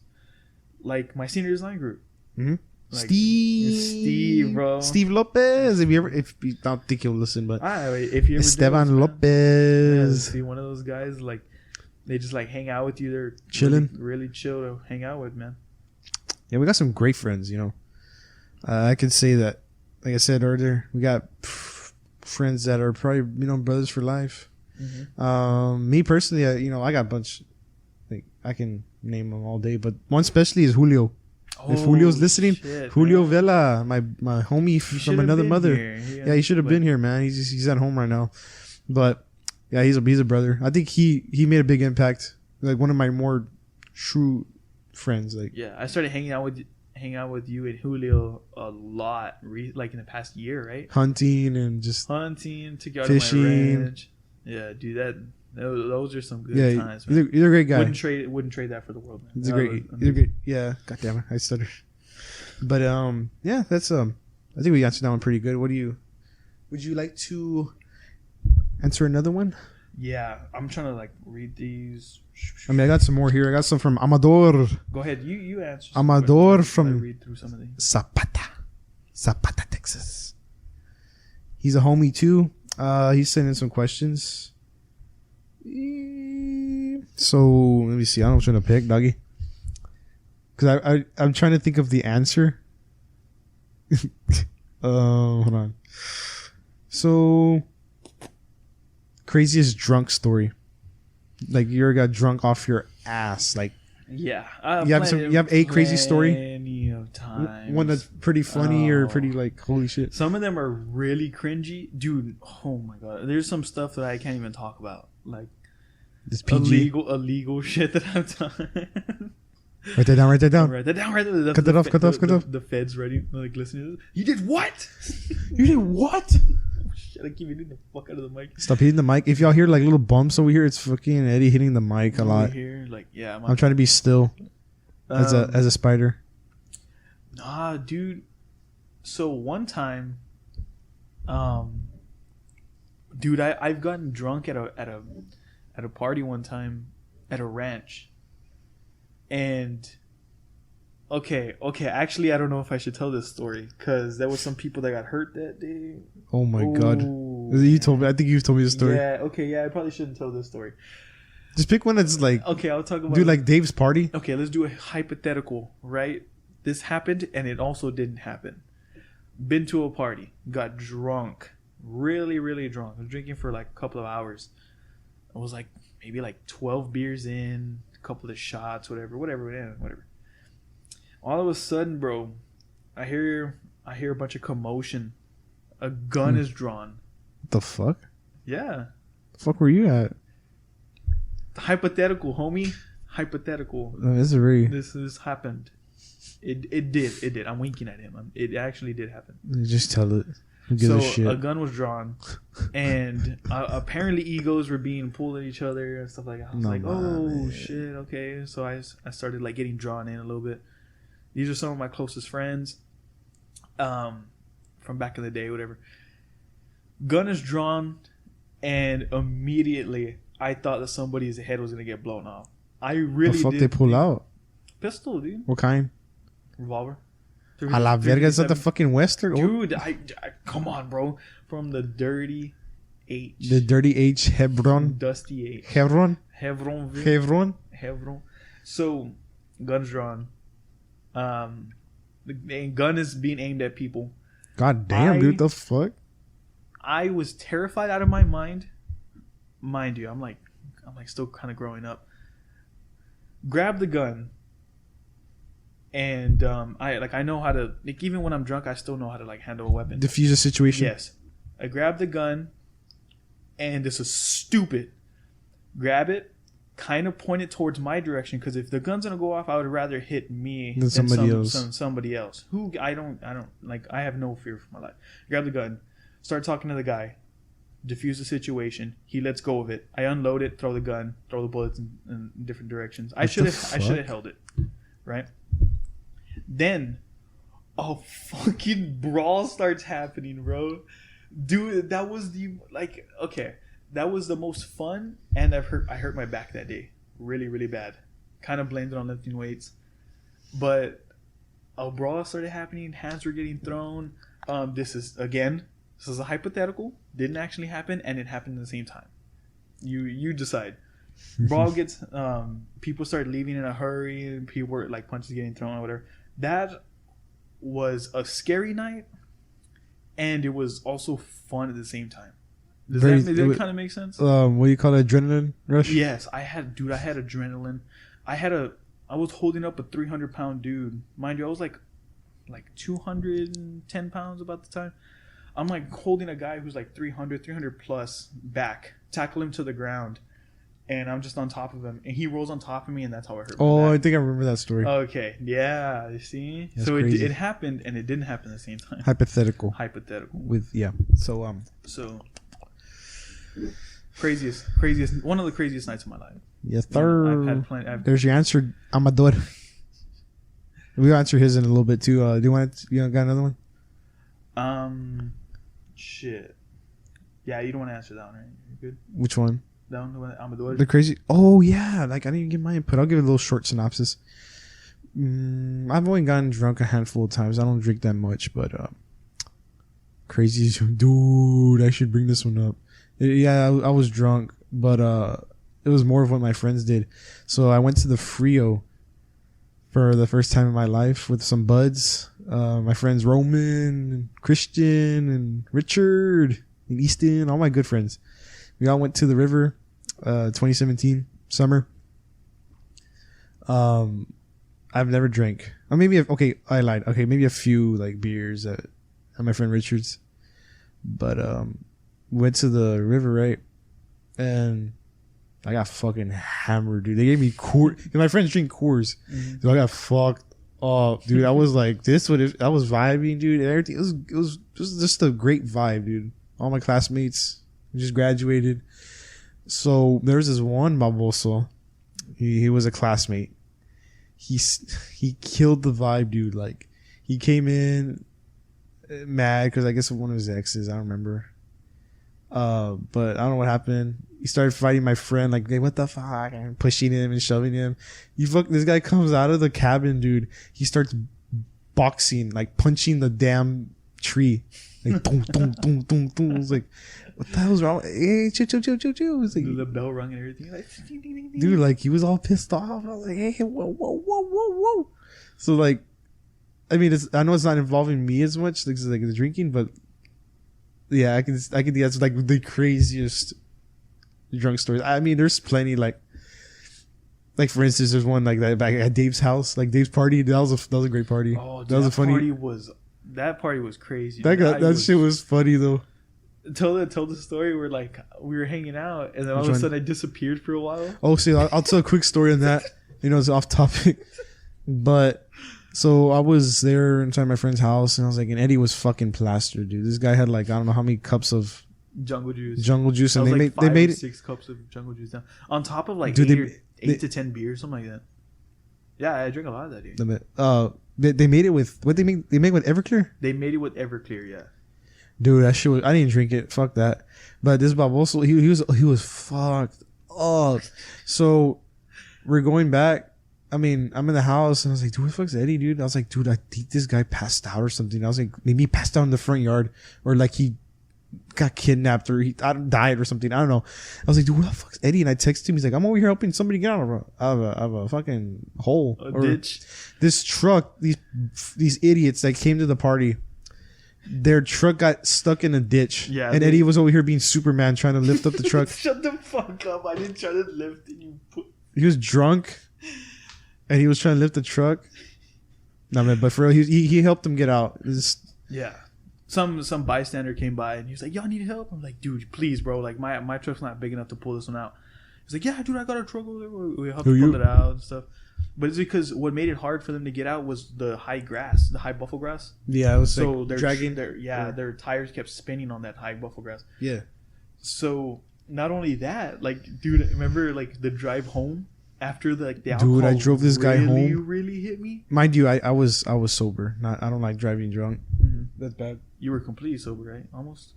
Like my senior design group. Mm-hmm. Like, Steve, bro. Steve Lopez. If you don't think he'll listen, but if you ever Esteban Lopez. Yeah, see one of those guys, like they just like hang out with you. They're chilling, really chill to hang out with, man. Yeah, we got some great friends. You know, I can say that. Like I said earlier, we got friends that are probably brothers for life. Mm-hmm. Me personally, I got a bunch. Like I can name them all day, but one especially is Julio. If Julio's listening, shit, Julio man. Vela, my homie from another mother. Yeah, he should have been here, man. He's at home right now. But yeah, he's a brother. I think he made a big impact. Like one of my more true friends. Like yeah, I started hanging out with you and Julio a lot, like in the past year, right? Hunting and just took you out fishing. To my ranch. Yeah, dude, those are some good times. Man. He's a great guy. Wouldn't trade that for the world, man. He's a great. Yeah, God damn it, I stuttered. But yeah, that's I think we answered that one pretty good. Would you like to answer another one? Yeah, I'm trying to like read these. I mean, I got some more here. I got some from Amador. Go ahead, you answer. Amador from read through some of these. Zapata, Texas. He's a homie too. He's sending some questions. So let me see. I don't know which one to pick, doggy. Because I'm trying to think of the answer. Hold on. So, craziest drunk story. Like you ever got drunk off your ass? Like yeah, you have a crazy story. Plenty of times. One that's pretty funny or pretty like holy shit. Some of them are really cringy, dude. Oh my god, there's some stuff that I can't even talk about. Like this PG illegal shit that I've done. Write that down. Write that down. Cut that off. The feds ready, like listening. You did what? You did what? Shit, I keep hitting the fuck out of the mic. Stop hitting the mic. If y'all hear like little bumps over here, it's fucking Eddie hitting the mic a lot. Here, like yeah, I'm trying to be still as a spider. Nah, dude. So one time, dude, I've gotten drunk at a party one time at a ranch. And okay, actually I don't know if I should tell this story because there was some people that got hurt that day. Oh my god. You told me. I think you've told me the story. Yeah, okay, yeah, I probably shouldn't tell this story. Just pick one that's like okay, I'll talk about do like Dave's party. Okay, let's do a hypothetical, right? This happened and it also didn't happen. Been to a party, got drunk. Really, really drunk. I was drinking for like a couple of hours. I was like maybe like 12 beers in, a couple of shots, whatever. All of a sudden, bro, I hear a bunch of commotion. A gun is drawn. What the fuck? Yeah. The fuck were you at? Hypothetical, homie. Hypothetical. This happened. It did. I'm winking at him. It actually did happen. Just tell it. So a gun was drawn, and apparently egos were being pulled at each other and stuff like that. I was oh shit, okay. So I started like getting drawn in a little bit. These are some of my closest friends, from back in the day, whatever. Gun is drawn, and immediately I thought that somebody's head was gonna get blown off. I really. The fuck they pull out? Pistol, dude. What kind? Revolver. A la verga, is that the fucking Western? Dude, I come on, bro. From the Dirty H. The Dirty H, Hebron. Dusty H. Hebron. So, guns drawn. The gun is being aimed at people. God damn, dude, the fuck? I was terrified out of my mind. Mind you, I'm like still kind of growing up. Grab the gun. And I know how to, like, even when I'm drunk, I still know how to, like, handle a weapon. Diffuse a situation. Yes. I grab the gun, and this is stupid. Grab it, kind of point it towards my direction, because if the gun's gonna go off, I would rather hit me than somebody else. Who I don't like. I have no fear for my life. Grab the gun, start talking to the guy, diffuse the situation. He lets go of it. I unload it, throw the gun, throw the bullets in different directions. I should have held it, right? Then a fucking brawl starts happening, bro. Dude, that was that was the most fun, and I hurt my back that day really, really bad. Kind of blamed it on lifting weights, but a brawl started happening. Hands were getting thrown. This is a hypothetical. Didn't actually happen, and it happened at the same time. You decide. Brawl gets people start leaving in a hurry, and people were like punches getting thrown or whatever. That was a scary night, and it was also fun at the same time. Does that kind of make sense? What do you call it? Adrenaline rush? Yes, I had adrenaline. I was holding up a 300-pound dude. Mind you, I was like 210 pounds about the time. I'm like holding a guy who's like 300 plus back, tackle him to the ground, and I'm just on top of him, and he rolls on top of me, and that's how I hurt. Oh, I think I remember that story. Okay, yeah, you see, that's so crazy. It happened, and it didn't happen at the same time. Hypothetical. So craziest, one of the craziest nights of my life. Yes, sir. I've had plenty. There's your answer, Amador. We'll answer his in a little bit too. Do you want? You got another one? Shit. Yeah, you don't want to answer that one, right? You're good. Which one? That one, the one Amador. The crazy. Oh yeah, like I didn't even give my input. I'll give it a little short synopsis. I've only gotten drunk a handful of times. I don't drink that much, but crazy dude. I should bring this one up. I was drunk, but it was more of what my friends did. So I went to the Frio for the first time in my life with some buds. My friends Roman, and Christian, and Richard, and Easton, all my good friends. We all went to the river, 2017 summer. I've never drank. Or maybe I lied. Okay, maybe a few like beers at my friend Richard's. But went to the river, right? And I got fucking hammered, dude. They gave me Coors. My friends drink Coors. Mm-hmm. So I got fucked up, dude. I was like, I was vibing, dude. And everything. It was just a great vibe, dude. All my classmates just graduated. So there was this one baboso. He was a classmate. He killed the vibe, dude. Like, he came in mad because I guess one of his exes. I don't remember. But I don't know what happened. He started fighting my friend, like, hey, what the fuck? And pushing him and shoving him. This guy comes out of the cabin, dude. He starts boxing, like punching the damn tree. Like, boom, boom, boom, boom, boom. I was like, what the hell's wrong? Hey, chill. It was like, the bell rung and everything. Like, dude, like, he was all pissed off. I was like, hey, whoa. So, like, I mean, I know it's not involving me as much, like the drinking, but yeah, I can that's like the craziest drunk stories. I mean, there's plenty, like for instance, there's one like that back at Dave's house, like Dave's party. That was a great party. Oh, dude, that was a funny. That party was crazy. That shit was funny though. Tell the story where like we were hanging out and then all of a sudden I disappeared for a while. Oh, see, I'll tell a quick story on that. You know, it's off topic, but so I was there inside my friend's house and I was like, and Eddie was fucking plastered, dude. This guy had like, I don't know how many cups of jungle juice, and they made 6 cups of jungle juice down on top of like 8 to 10 beers, something like that. Yeah, I drank a lot of that, dude. They made it with what they make with Everclear. They made it with Everclear, yeah. Dude, that shit was, I didn't drink it. Fuck that. But this Bob also he was fucked up. So we're going back. I mean, I'm in the house and I was like, dude, what the fuck's Eddie, dude? I was like, dude, I think this guy passed out or something. I was like, maybe he passed out in the front yard or like he got kidnapped or he died or something. I don't know. I was like, dude, what the fuck's Eddie? And I texted him. He's like, I'm over here helping somebody get out of a fucking hole. A ditch. This truck, these idiots that came to the party, their truck got stuck in a ditch. Yeah. And Eddie was over here being Superman trying to lift up the truck. Shut the fuck up. I didn't try to lift it. He was drunk and he was trying to lift the truck. No, man, but for real, he helped him get out. Yeah. Some bystander came by and he was like, "Y'all need help?" I'm like, "Dude, please, bro. Like my truck's not big enough to pull this one out." He's like, "Yeah, dude, I got a truck over there. We helped pull it out and stuff." But it's because what made it hard for them to get out was the high grass, the high buffalo grass. Yeah, it was so like they're dragging. Their tires kept spinning on that high buffalo grass. Yeah. So not only that, like, dude, remember like the drive home after the alcohol. Dude, I drove this guy home. Really hit me. Mind you, I was sober. I don't like driving drunk. Mm-hmm. That's bad. You were completely sober, right? Almost.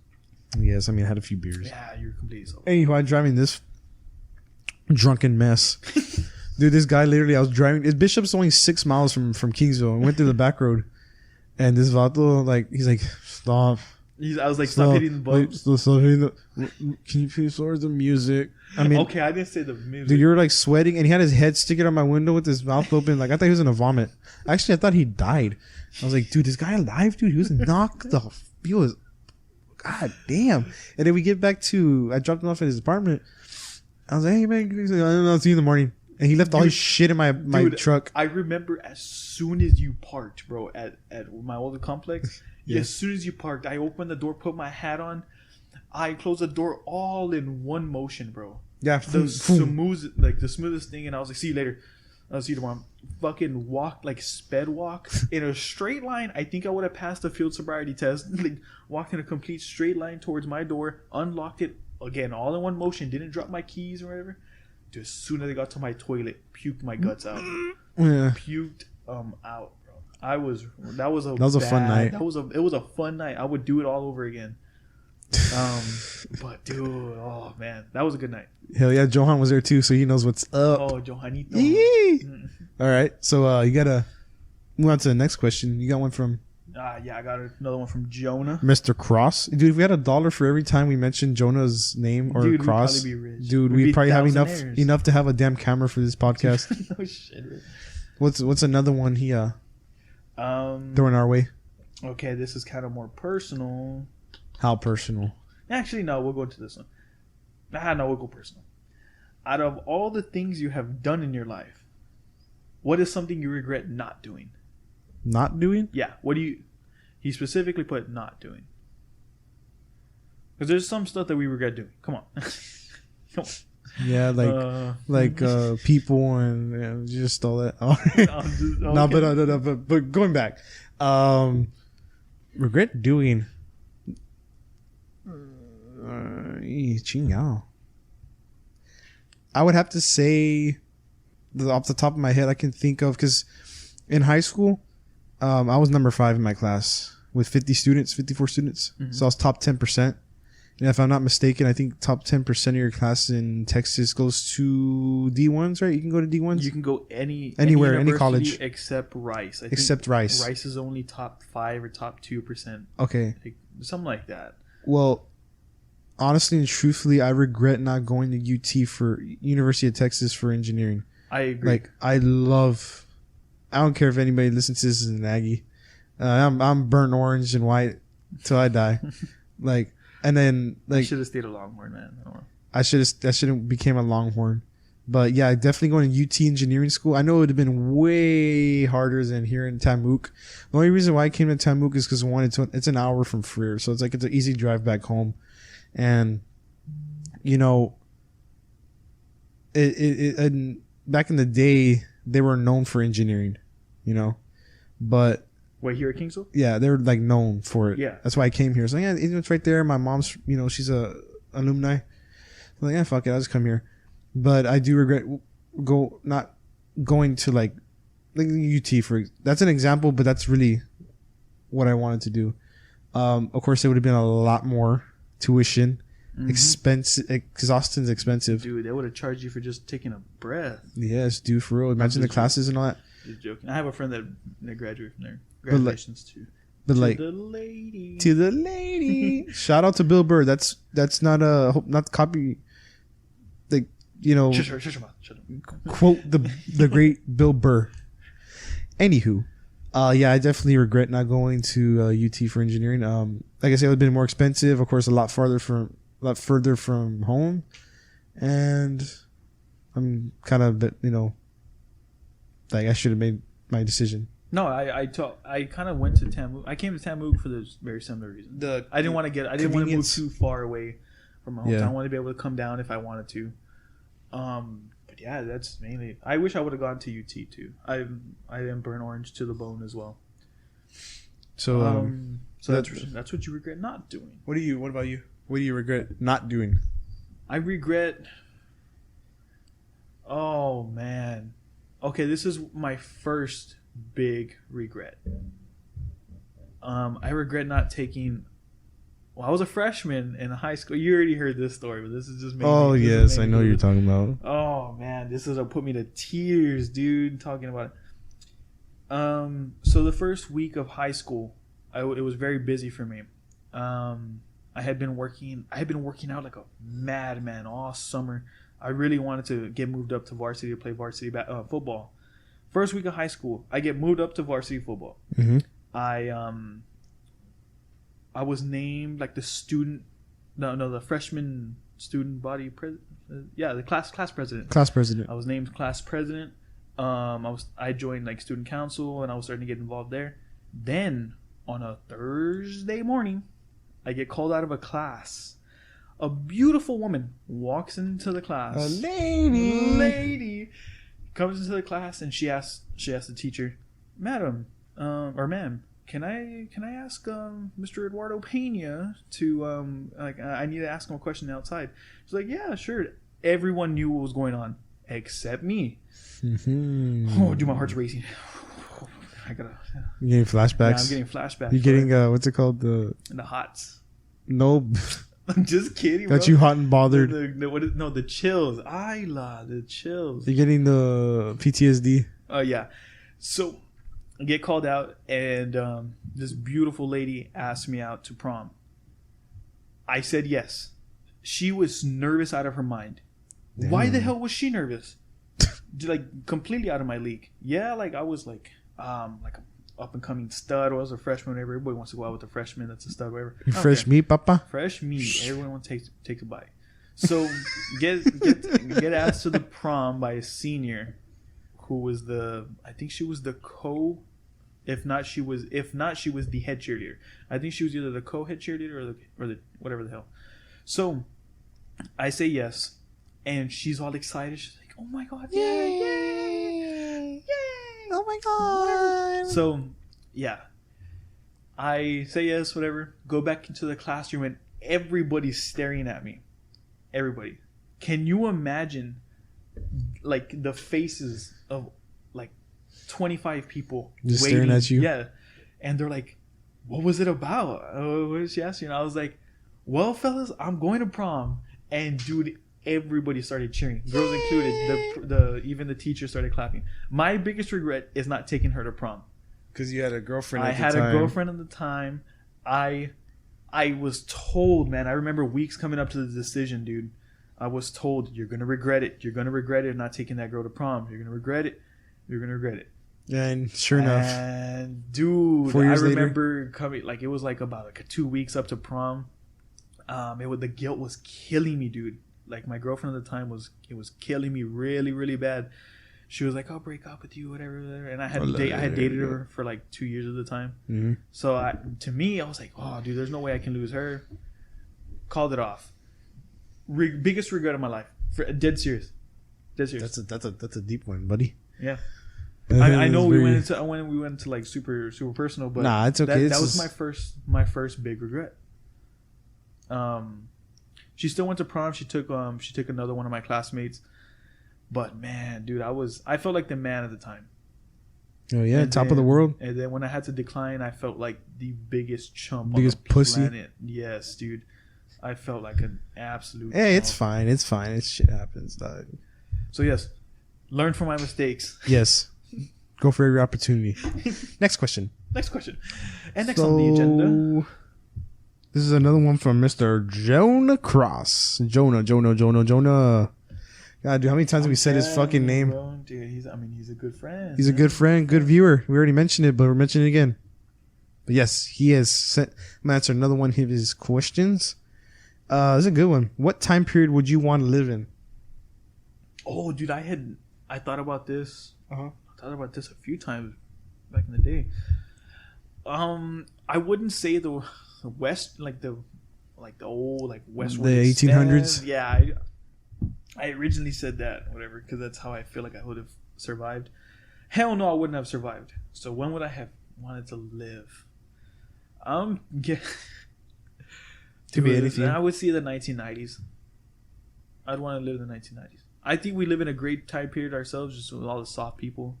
Yes, I mean I had a few beers. Yeah, you were completely sober. Anyway, I'm driving this drunken mess. Dude, this guy literally, I was driving. Bishop's only 6 miles from Kingsville. I went through the back road, and this vato, like, he's like, "Stop." I was like, "Stop hitting the bumps." Stop hitting the. Can you please lower the music? I mean, okay, I didn't say the music. Dude, you were like sweating, and he had his head sticking out my window with his mouth open. Like I thought he was gonna vomit. Actually, I thought he died. I was like, "Dude, this guy alive, dude? He was knocked the. He was, god damn." And then we get back to. I dropped him off at his apartment. I was like, "Hey man, I'll see you in the morning." And he left all his shit in my truck. I remember as soon as you parked, bro, at my older complex. Yeah. As soon as you parked, I opened the door, put my hat on. I closed the door all in one motion, bro. Yeah. The smoothest thing. And I was like, "See you later. I'll see you tomorrow." Fucking walked, like sped walk in a straight line. I think I would have passed the field sobriety test. Like walked in a complete straight line towards my door, unlocked it again, all in one motion. Didn't drop my keys or whatever. Dude, as soon as I got to my toilet, puked my guts out. Yeah. Puked out, bro. That was a fun night. It was a fun night. I would do it all over again. But dude, oh man, that was a good night. Hell yeah, Johan was there too, so he knows what's up. Oh, Johanito. All right, so you gotta move on to the next question. You got one from yeah, I got another one from Jonah. Mr. Cross. Dude, if we had $1 for every time we mentioned Jonah's name or Cross, we'd probably be rich. Dude, we'd probably have enough to have a damn camera for this podcast. No shit. What's another one he throwing our way? Okay, this is kind of more personal. How personal? Actually, no, we'll go to this one. No, we'll go personal. Out of all the things you have done in your life, what is something you regret not doing? Not doing? Yeah. What do you... He specifically put not doing. Because there's some stuff that we regret doing. Come on. Come on. Yeah, like people and just all that. Okay. No, but going back, regret doing. I would have to say, off the top of my head, I can think of, because in high school, I was number 5 in my class with 54 students. Mm-hmm. So I was top 10%. And if I'm not mistaken, I think top 10% of your class in Texas goes to D1s, right? You can go to D1s? You can go anywhere, any college. Except Rice. Rice. Rice is only top 5 or top 2%. Okay. Something like that. Well, honestly and truthfully, I regret not going to UT for University of Texas for engineering. I agree. Like, I don't care if anybody listens to this as an Aggie. I'm burnt orange and white till I die. Like, and then like, I should have stayed a Longhorn, man. I should have became a Longhorn. But yeah, definitely going to UT engineering school. I know it would have been way harder than here in Tamook. The only reason why I came to Tamook is because it's an hour from Freer, so it's an easy drive back home. And it back in the day, they were known for engineering, but wait, here at Kingsville? Yeah, they were like known for it. Yeah, that's why I came here. So yeah, it's right there. My mom's, she's a alumni. I'm like, yeah, fuck it, I'll just come here. But I do regret not going to like UT for. That's an example, but that's really what I wanted to do. Of course, it would have been a lot more tuition. Expensive, because Austin's expensive. Dude, they would have charged you for just taking a breath. Yes, dude, for real. Imagine the classes and all that. Just joking. I have a friend that graduated from there. Congratulations to the lady. To the lady. Shout out to Bill Burr. That's not copy. Like, Shut your mouth. Quote the great Bill Burr. Anywho, yeah, I definitely regret not going to UT for engineering. Like I said, it would have been more expensive. Of course, a lot further from home, and I'm kind of, like I should have made my decision. No, I kind of went to Tamug. I came to Tamug for this very similar reason. I didn't want to move too far away from my hometown. I wanted to be able to come down if I wanted to. But yeah, that's mainly. I wish I would have gone to UT too. I am burnt orange to the bone as well. So that's what you regret not doing. What about you? What do you regret not doing? I regret. Oh man. Okay, this is my first big regret. I regret not taking. Well, I was a freshman in high school. You already heard this story, but this is just. Oh yes, I know what you're talking about. Oh man, this is put me to tears, dude. Talking about it. So the first week of high school, it was very busy for me. I had been working out like a madman all summer. I really wanted to get moved up to varsity to play varsity football. First week of high school, I get moved up to varsity football. Mm-hmm. I was named like the the freshman student body president. The class president. Class president. I was named class president. I joined like student council and I was starting to get involved there. Then on a Thursday morning, I get called out of a class. A beautiful woman walks into the class. A lady comes into the class and she asks the teacher, "Madam, or ma'am, can I ask Mr. Eduardo Pena to I need to ask him a question outside?" She's like, "Yeah, sure." Everyone knew what was going on except me. Mm-hmm. Oh, dude, my heart's racing. You getting flashbacks? Yeah, I'm getting flashbacks. You getting what's it called? The hots. No. I'm just kidding. Got you hot and bothered. The chills. The chills. You're getting the PTSD. Oh yeah. So I get called out, and this beautiful lady asked me out to prom. I said yes. She was nervous out of her mind. Damn. Why the hell was she nervous? Like completely out of my league. Yeah, like I was like an up and coming stud. I was a freshman. Everybody wants to go out with a freshman that's a stud. Whatever. Fresh meat, papa. Fresh meat. Everyone wants to take a bite. So get asked to the prom by a senior, who was I think she was the co. If not, she was the head cheerleader. I think she was either the co-head cheerleader or the whatever the hell. So I say yes, and she's all excited. She's like, "Oh my god, yay! Oh my god!" So yeah, I say yes, whatever. Go back into the classroom, and everybody's staring at me. Everybody, can you imagine, like the faces of like 25 people just waiting, staring at you? Yeah, and they're like, "What was it about? What did she ask you?" And I was like, "Well, fellas, I'm going to prom." And dude, everybody started cheering, girls included. Even the teacher started clapping. My biggest regret is not taking her to prom. Because you had a girlfriend. I had a girlfriend at the time. I was told, man. I remember weeks coming up to the decision, dude. I was told, "You're gonna regret it. You're gonna regret it not taking that girl to prom. You're gonna regret it. You're gonna regret it." And sure enough, and dude, I remember coming like it was like about like 2 weeks up to prom. The guilt was killing me, dude. Like my girlfriend at the time was killing me really, really bad. She was like, "I'll break up with you, whatever." And I had dated her for like 2 years at the time. Mm-hmm. So to me, I was like, "Oh, dude, there's no way I can lose her." Called it off. Biggest regret of my life. Dead serious. That's a deep one, buddy. Yeah. I know we went into like super super personal, but nah, it's okay. That was my first big regret. She still went to prom. She took another one of my classmates, but man, dude, I felt like the man at the time. Oh yeah, top of the world. And then when I had to decline, I felt like the biggest chump, biggest on the pussy. planet. Yes, dude, I felt like an absolute. Hey, chump. It's fine. It's fine. It's shit happens, dog. So yes, learn from my mistakes. Yes, go for every opportunity. Next question. And next on the agenda. This is another one from Mr. Jonah Cross. Jonah. God, dude, how many times have we said his fucking name? Bro. Dude, he's a good friend. He's a good friend, good viewer. We already mentioned it, but we're mentioning it again. But yes, he has sent. I'm gonna answer another one of his questions. This is a good one. What time period would you want to live in? Oh, dude, I thought about this. I thought about this a few times. back in the day. I wouldn't say the West, like the old like Westward. The 1800s. Yeah, I originally said that, whatever, because that's how I feel like I would have survived. Hell no, I wouldn't have survived. So when would I have wanted to live? Get to be anything. I would see the 1990s. I'd want to live in the 1990s. I think we live in a great time period ourselves, just with all the soft people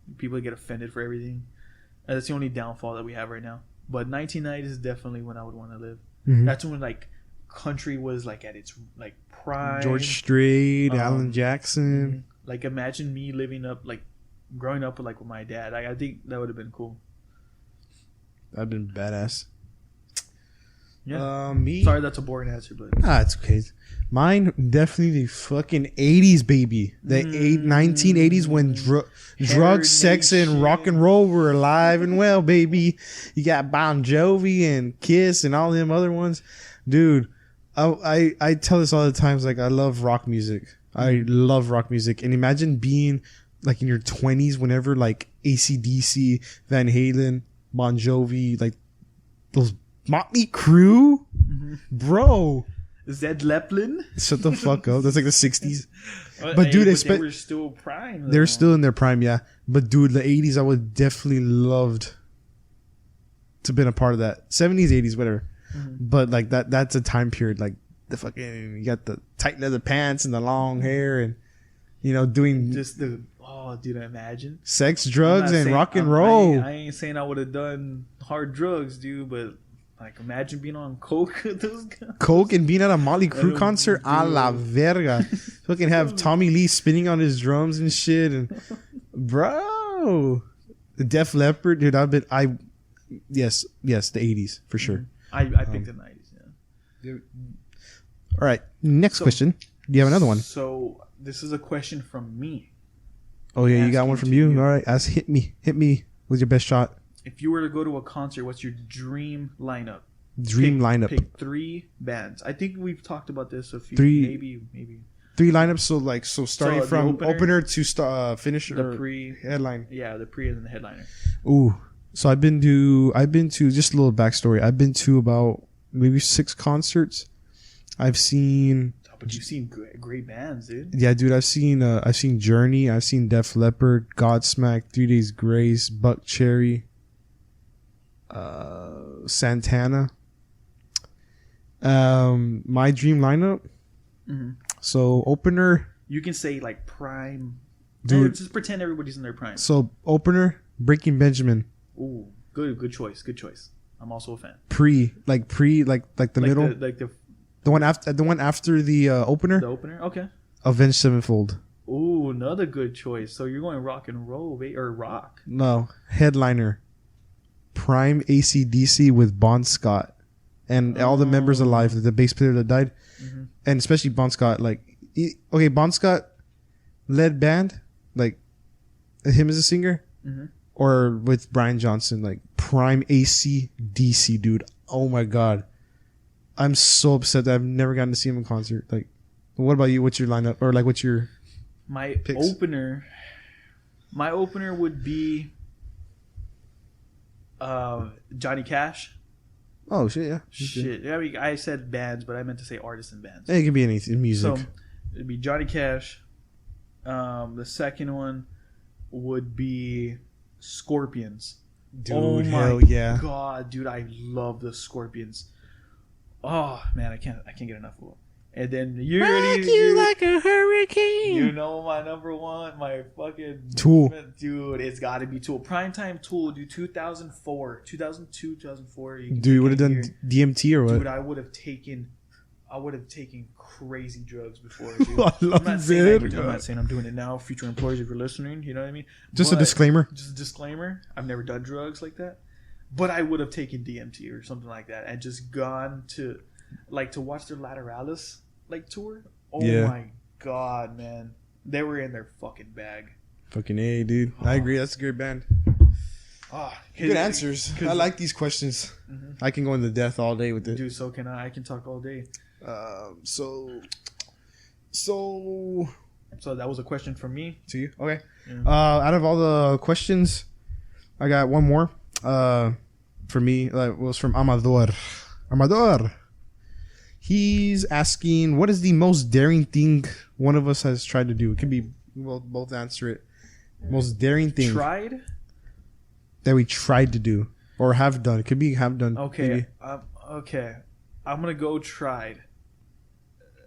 that get offended for everything. And that's the only downfall that we have right now. But 1990s is definitely when I would want to live. Mm-hmm. That's when like country was like at its like prime. George Strait, Alan Jackson. Like imagine me growing up with my dad. I think that would have been cool. That'd been badass. Yeah. Me. Sorry, that's a boring answer, but it's okay. Mine definitely the fucking 80s, baby. The 1980s when drugs, sex, and rock and roll were alive and well, baby. You got Bon Jovi and Kiss and all them other ones, dude. I tell this all the times. Like I love rock music. I love rock music, and imagine being like in your 20s whenever like AC/DC, Van Halen, Bon Jovi, like those Motley Crue, bro. Zed Zeppelin. Shut the fuck up. That's like the 60s. But dude, they were still prime. They're still in their prime, yeah. But dude, the 80s, I would definitely loved to been a part of that. 70s, 80s, whatever. But like that's a time period. Like the fucking, you got the tight leather pants and the long hair, and doing just the dude, I imagine sex, drugs, and rock and roll. I ain't saying I would have done hard drugs, dude, but like imagine being on coke with those guys. Coke and being at a Motley Crue concert, a la verga. Fucking have Tommy Lee spinning on his drums and shit, and bro, the Def Leppard, dude. Yes, the 80s for sure. I picked the 90s. Yeah. All right, next question. Do you have another one? So this is a question from me. Oh yeah, you got one from you. All right, hit me with your best shot. If you were to go to a concert, what's your dream lineup? Pick 3 bands. I think we've talked about this a few. Maybe 3 lineups. So starting from opener to finisher. The headline. Yeah, the pre and then the headliner. Ooh. So I've been to just a little backstory. I've been to about maybe 6 concerts. I've seen. But you've seen great bands, dude. Yeah, dude. I've seen Journey. I've seen Def Leppard, Godsmack, 3 Days Grace, Buck Cherry, Santana. My dream lineup. So opener. You can say like prime. Dude, just pretend everybody's in their prime. So opener, Breaking Benjamin. Ooh, good choice. I'm also a fan. Pre the middle. The one after the opener. The opener, okay. Avenged Sevenfold. Ooh, another good choice. So you're going rock and roll, or rock? No, headliner. Prime AC/DC with Bon Scott and all the members alive. The bass player that died, and especially Bon Scott. Bon Scott led band, like him as a singer, or with Brian Johnson, like prime AC/DC, dude. Oh my god. I'm so upset that I've never gotten to see him in concert. Like, what about you? What's your lineup? Or like, what's your picks? Opener? My opener would be Johnny Cash. Oh shit! Yeah. Shit. I mean, I said bands, but I meant to say artists and bands. It could be anything. Music. So it'd be Johnny Cash. The second one would be Scorpions. Dude, oh hell my yeah! God, dude, I love the Scorpions. Oh man, I can't get enough of them. And then you like a hurricane. You know my number one, my fucking Tool, dude. It's got to be Tool. Primetime Tool, dude. 2004, 2002, 2004. Dude, you would have done DMT or what? Dude, I would have taken crazy drugs before. Dude. I'm not saying I'm doing it now. Future employees, if you're listening, you know what I mean. Just a disclaimer. Just a disclaimer. I've never done drugs like that. But I would have taken DMT or something like that and just gone to watch their Lateralis tour. Oh my god, man. They were in their fucking bag. Fucking A, dude. I agree. That's a great band. Good answers. I like these questions. I can go into depth all day with it. Dude, so can I. I can talk all day. So that was a question from me. To you? Okay. Yeah. Out of all the questions, I got one more. For me, it was from Amador. Amador. He's asking, what is the most daring thing one of us has tried to do? It could be, we'll both answer it. Most daring thing. Tried? That we tried to do. Or have done. It could be have done. Okay. Okay. I'm going to go tried.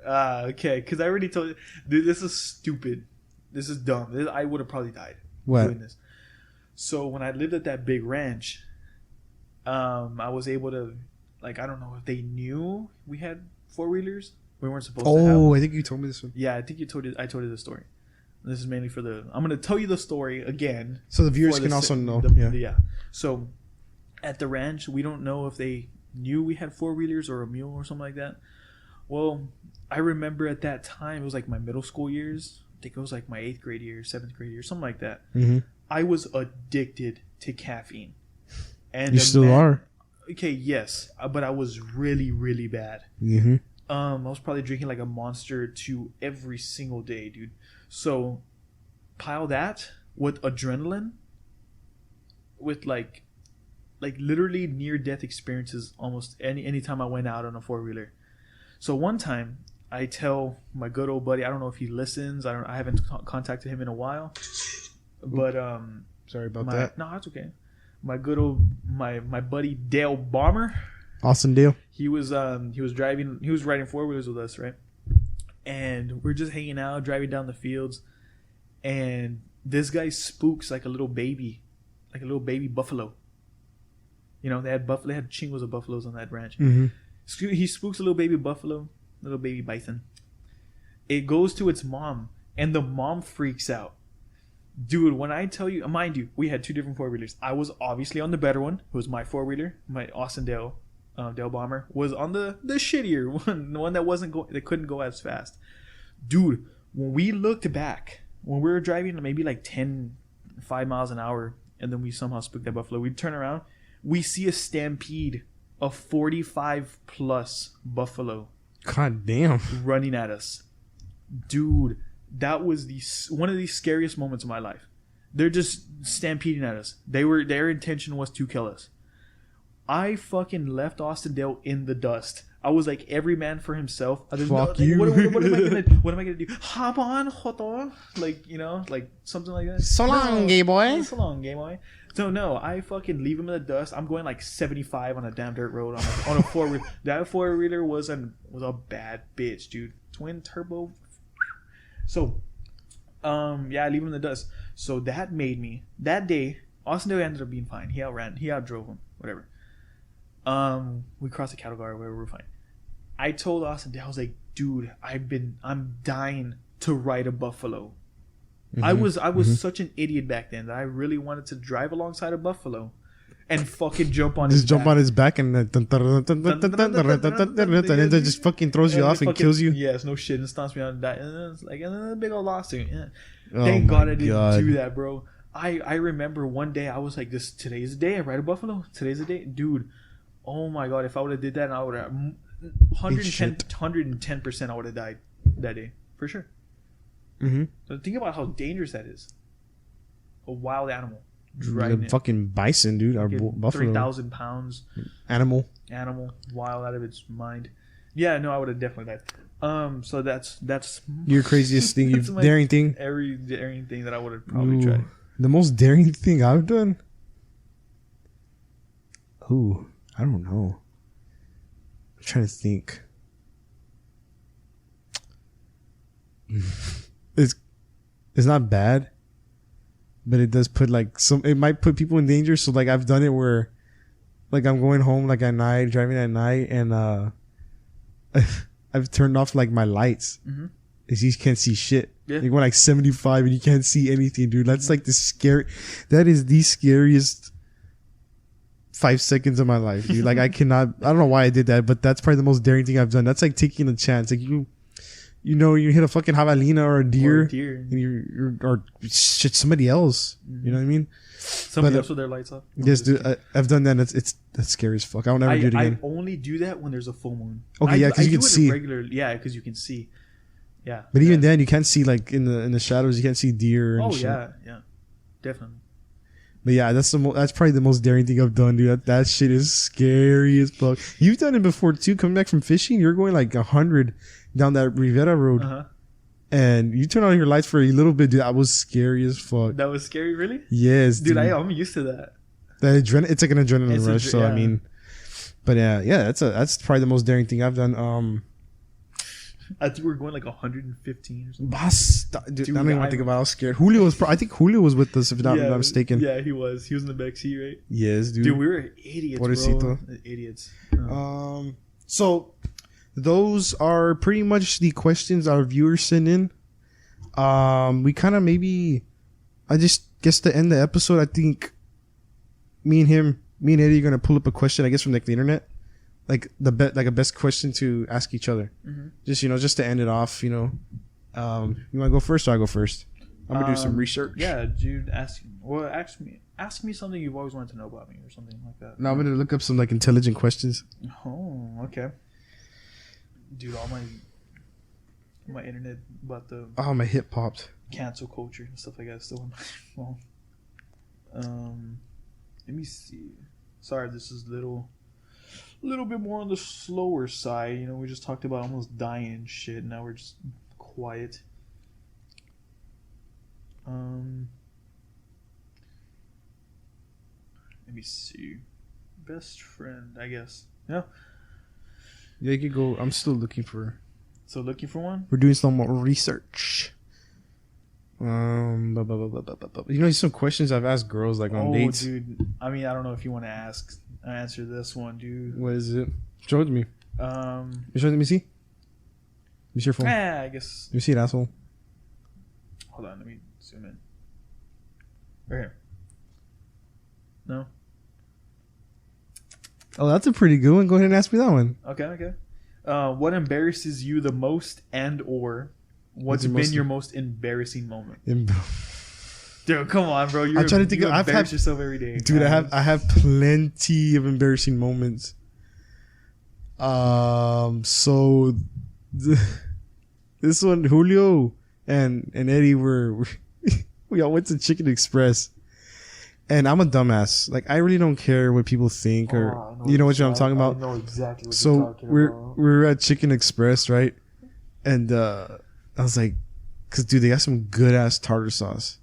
Okay. Because I already told you. Dude, this is stupid. This is dumb. I would have probably died doing this. So when I lived at that big ranch, I was able to, like, I don't know if they knew we had 4-wheelers. We weren't supposed to have them. I think you told me this one. Yeah, I think I told you the story. This is mainly for I'm going to tell you the story again. So the viewers can also know. Yeah. So at the ranch, we don't know if they knew we had 4-wheelers or a mule or something like that. Well, I remember at that time, it was like my middle school years. I think it was like my 8th grade year, 7th grade year, something like that. Mm-hmm. I was addicted to caffeine. And you still are? Okay, yes. But I was really, really bad. Mm-hmm. I was probably drinking like a Monster or 2 every single day, dude. So, pile that with adrenaline, with like literally near-death experiences almost any time I went out on a 4-wheeler. So one time, I tell my good old buddy, I don't know if he listens. I haven't contacted him in a while, but sorry about that. No, that's okay. My good old my buddy Dale Bomber, Austin Dale. He was riding 4-wheelers with us, right? And we're just hanging out, driving down the fields, and this guy spooks like a little baby buffalo. You know, they had chingos of buffaloes on that ranch. Mm-hmm. He spooks a little baby buffalo, little baby bison. It goes to its mom, and the mom freaks out. Dude, when I tell you, mind you, we had 2 different 4-wheelers. I was obviously on the better one. It was my 4-wheeler. My Austin Dale Bomber was on the shittier one, the one that couldn't go as fast. Dude, when we looked back, when we were driving maybe like 5 miles an hour, and then we somehow spooked that buffalo, we'd turn around, we see a stampede of 45 plus buffalo. God damn. Running at us. Dude, that was one of the scariest moments of my life. They're just stampeding at us. Their intention was to kill us. I fucking left Austin Dale in the dust. I was like, every man for himself. Fuck you. What am I gonna do? Hop on, hoto, like, you know, like something like that. So long, gay boy. So long, gay boy. So no, I fucking leave him in the dust. I'm going like 75 on a damn dirt road on a 4-wheeler. That 4-wheeler was a bad bitch, dude. Twin turbo. So, I leave him in the dust. So that made me, that day, Austin Dale ended up being fine. He outdrove him, whatever. We crossed the cattle guard, whatever, we're fine. I told Austin Dale, I was like, dude, I'm dying to ride a buffalo. Mm-hmm. I was such an idiot back then that I really wanted to drive alongside a buffalo and fucking jump on his back. On his back and then it just fucking throws you off and kills you. Yes, no shit. And stomps me out and die. And it's like a big old lawsuit. Yeah. Thank God I didn't do that, bro. I remember one day I was like, today's the day I ride a buffalo. Today's the day. Dude, oh my God, if I would have did that, I would have 110% I would have died that day. For sure. Mm-hmm. So think about how dangerous that is. A wild animal. Driving fucking bison, dude. Our buffalo. 3,000 pounds. Animal. Wild out of its mind. Yeah, no, I would have definitely died. So that's your craziest thing. Daring thing. Every daring thing that I would have probably tried. The most daring thing I've done. Ooh, I don't know. I'm trying to think. It's not bad, but it does put it might put people in danger. So like I've done it where like I'm going home like at night, driving at night, and I've turned off like my lights. Mm-hmm. You can't see shit. Yeah. You go like 75 and you can't see anything, dude. That's like that is the scariest 5 seconds of my life, dude. Like I don't know why I did that, but that's probably the most daring thing I've done. That's like taking a chance. Like you hit a fucking javelina or a deer. And or shit, somebody else. Mm-hmm. You know what I mean? Somebody else with their lights off. Yes, dude. I've done that. And that's scary as fuck. I'll never do it again. I only do that when there's a full moon. Okay, yeah, because you can see. Because you can see. Yeah. But even then, you can't see like in the shadows. You can't see deer. And shit. Yeah, definitely. But yeah, that's probably the most daring thing I've done, dude. That shit is scary as fuck. You've done it before too. Coming back from fishing, you're going like 100 down that Rivera Road, and you turn on your lights for a little bit, dude. That was scary as fuck. That was scary, really? Yes, dude. I'm used to that. It's like an adrenaline rush. So I mean, but yeah, that's probably the most daring thing I've done. I think we were going like 115 or something. Dude, I don't even want to think about how scared. Julio was. I think Julio was with us, if I'm not mistaken. Yeah, he was. He was in the back seat, right? Yes, dude. Dude, we were idiots, bro. Idiots. So those are pretty much the questions our viewers sent in. We kind of I just guess to end the episode, I think me and Eddie are gonna pull up a question, I guess, from like the internet. Like a best question to ask each other, just to end it off. You want to go first or I go first? I'm gonna do some research. Yeah, dude, ask me something you've always wanted to know about me or something like that. No, I'm gonna look up some like intelligent questions. Oh, okay. Dude, all my internet about the my hip popped. Cancel culture and stuff like that still in my phone. Let me see. Sorry, this is little bit more on the slower side. We just talked about almost dying and shit. Now we're just quiet. Let me see. Best friend, I guess. Yeah. Yeah, you could go. I'm still looking for. So looking for one? We're doing some more research. Some questions I've asked girls like on dates. Dude. I mean, I don't know if you want to answer this one, dude. What is it? Show it to me. Let me see. Let me see your phone. I guess. Let me see it, asshole. Hold on, let me zoom in. Right here. No? Oh, that's a pretty good one. Go ahead and ask me that one. Okay. What embarrasses you the most, and or what's been your most embarrassing moment? Dude, come on, bro. I'm trying to think. I've embarrassed yourself every day. Dude, I have plenty of embarrassing moments. So this one, Julio and Eddie we all went to Chicken Express, and I'm a dumbass. Like, I really don't care what people think, or you know what I'm talking about. I know exactly what you're talking about. We're at Chicken Express, right? And I was like, because dude, they got some good ass tartar sauce.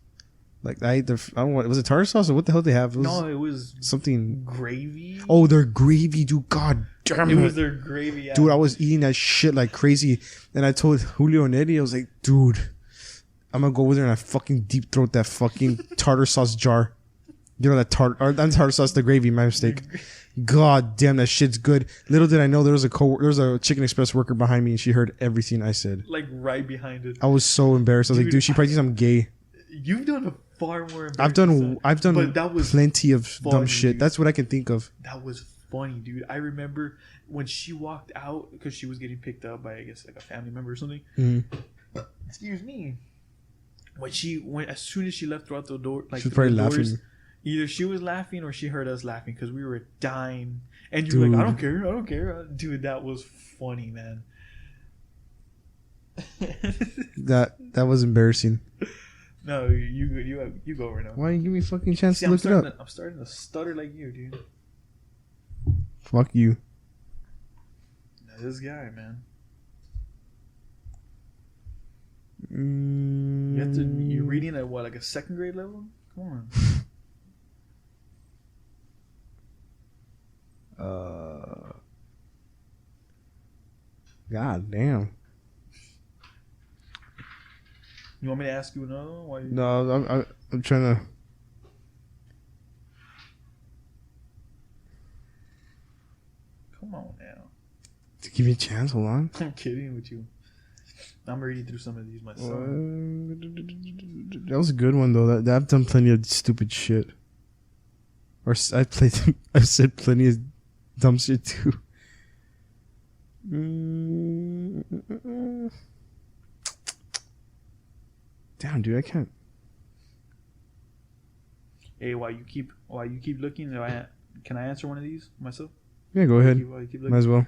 Like, I don't know what was it, tartar sauce or what the hell they have? It was something gravy. Oh, their gravy, dude. God damn it. It was their gravy. Yeah. Dude, I was eating that shit like crazy, and I told Julio and Eddie, I was like, dude, I'm gonna go over there and I fucking deep throat that fucking tartar sauce jar. You know that tartar sauce, the gravy, my mistake. God damn, that shit's good. Little did I know there was a Chicken Express worker behind me, and she heard everything I said. Like right behind it. I was so embarrassed. I was like, dude, she probably thinks I'm gay. You've done a far more embarrassing I've done but that was plenty of funny, dumb shit. Dude. That's what I can think of. That was funny, dude. I remember when she walked out because she was getting picked up by, I guess, like a family member or something. Mm-hmm. Excuse me. As soon as she left throughout the door, like, she was probably laughing. Either she was laughing or she heard us laughing because we were dying. And you were like, I don't care. Dude, that was funny, man. That was embarrassing. No, you go right now. Why don't you give me a fucking chance to look it up? I'm starting to stutter like you, dude. Fuck you. This guy, man. You're reading at what, like a second grade level? Come on. God damn. You want me to ask you another one? No, I'm trying to. Come on now. Give me a chance. Hold on. I'm kidding with you. I'm reading through some of these myself. That was a good one though. That I've done plenty of stupid shit. Or I've said plenty of dumb shit too. Damn, dude, I can't. Hey, while you keep looking, can I answer one of these myself? Yeah, go ahead. Might as well.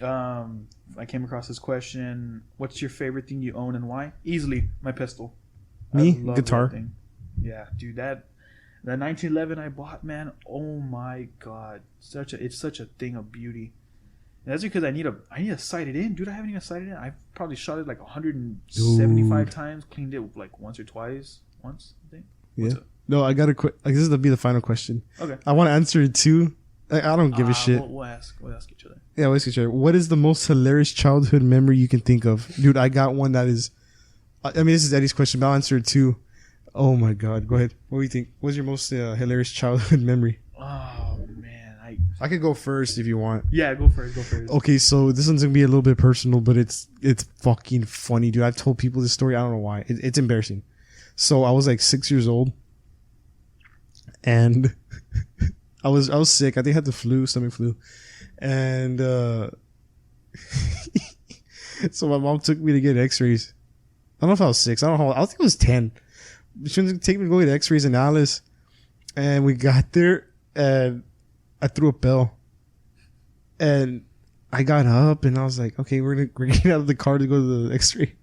I came across this question. What's your favorite thing you own and why? Easily, my pistol. Me? Guitar. Yeah, dude, that That 1911 I bought, man. Oh my god, it's such a thing of beauty. And that's because I need to sight it in, dude. I haven't even sighted it in. I've probably shot it like 175 times, cleaned it like once or twice. Once, I think. Yeah. No, I got to quit. Like, this is to be the final question. Okay. I want to answer it too. I don't give a shit. We'll ask each other. Yeah, we'll ask each other. What is the most hilarious childhood memory you can think of? Dude, I got one that is... I mean, this is Eddie's question, but I'll answer it too. Oh my god. Go ahead. What do you think? What's your most hilarious childhood memory? Oh, man. I could go first if you want. Yeah, go first. Okay, so this one's going to be a little bit personal, but it's fucking funny, dude. I've told people this story. I don't know why. It's embarrassing. So I was like 6 years old. And... I was sick. I think I had the stomach flu. And so my mom took me to get x-rays. I don't know if I was 6. I don't know. I think it was 10. She was take me to go get x-rays in Alice. And we got there and I threw a bell. And I got up and I was like, okay, we're getting out of the car to go to the x-ray.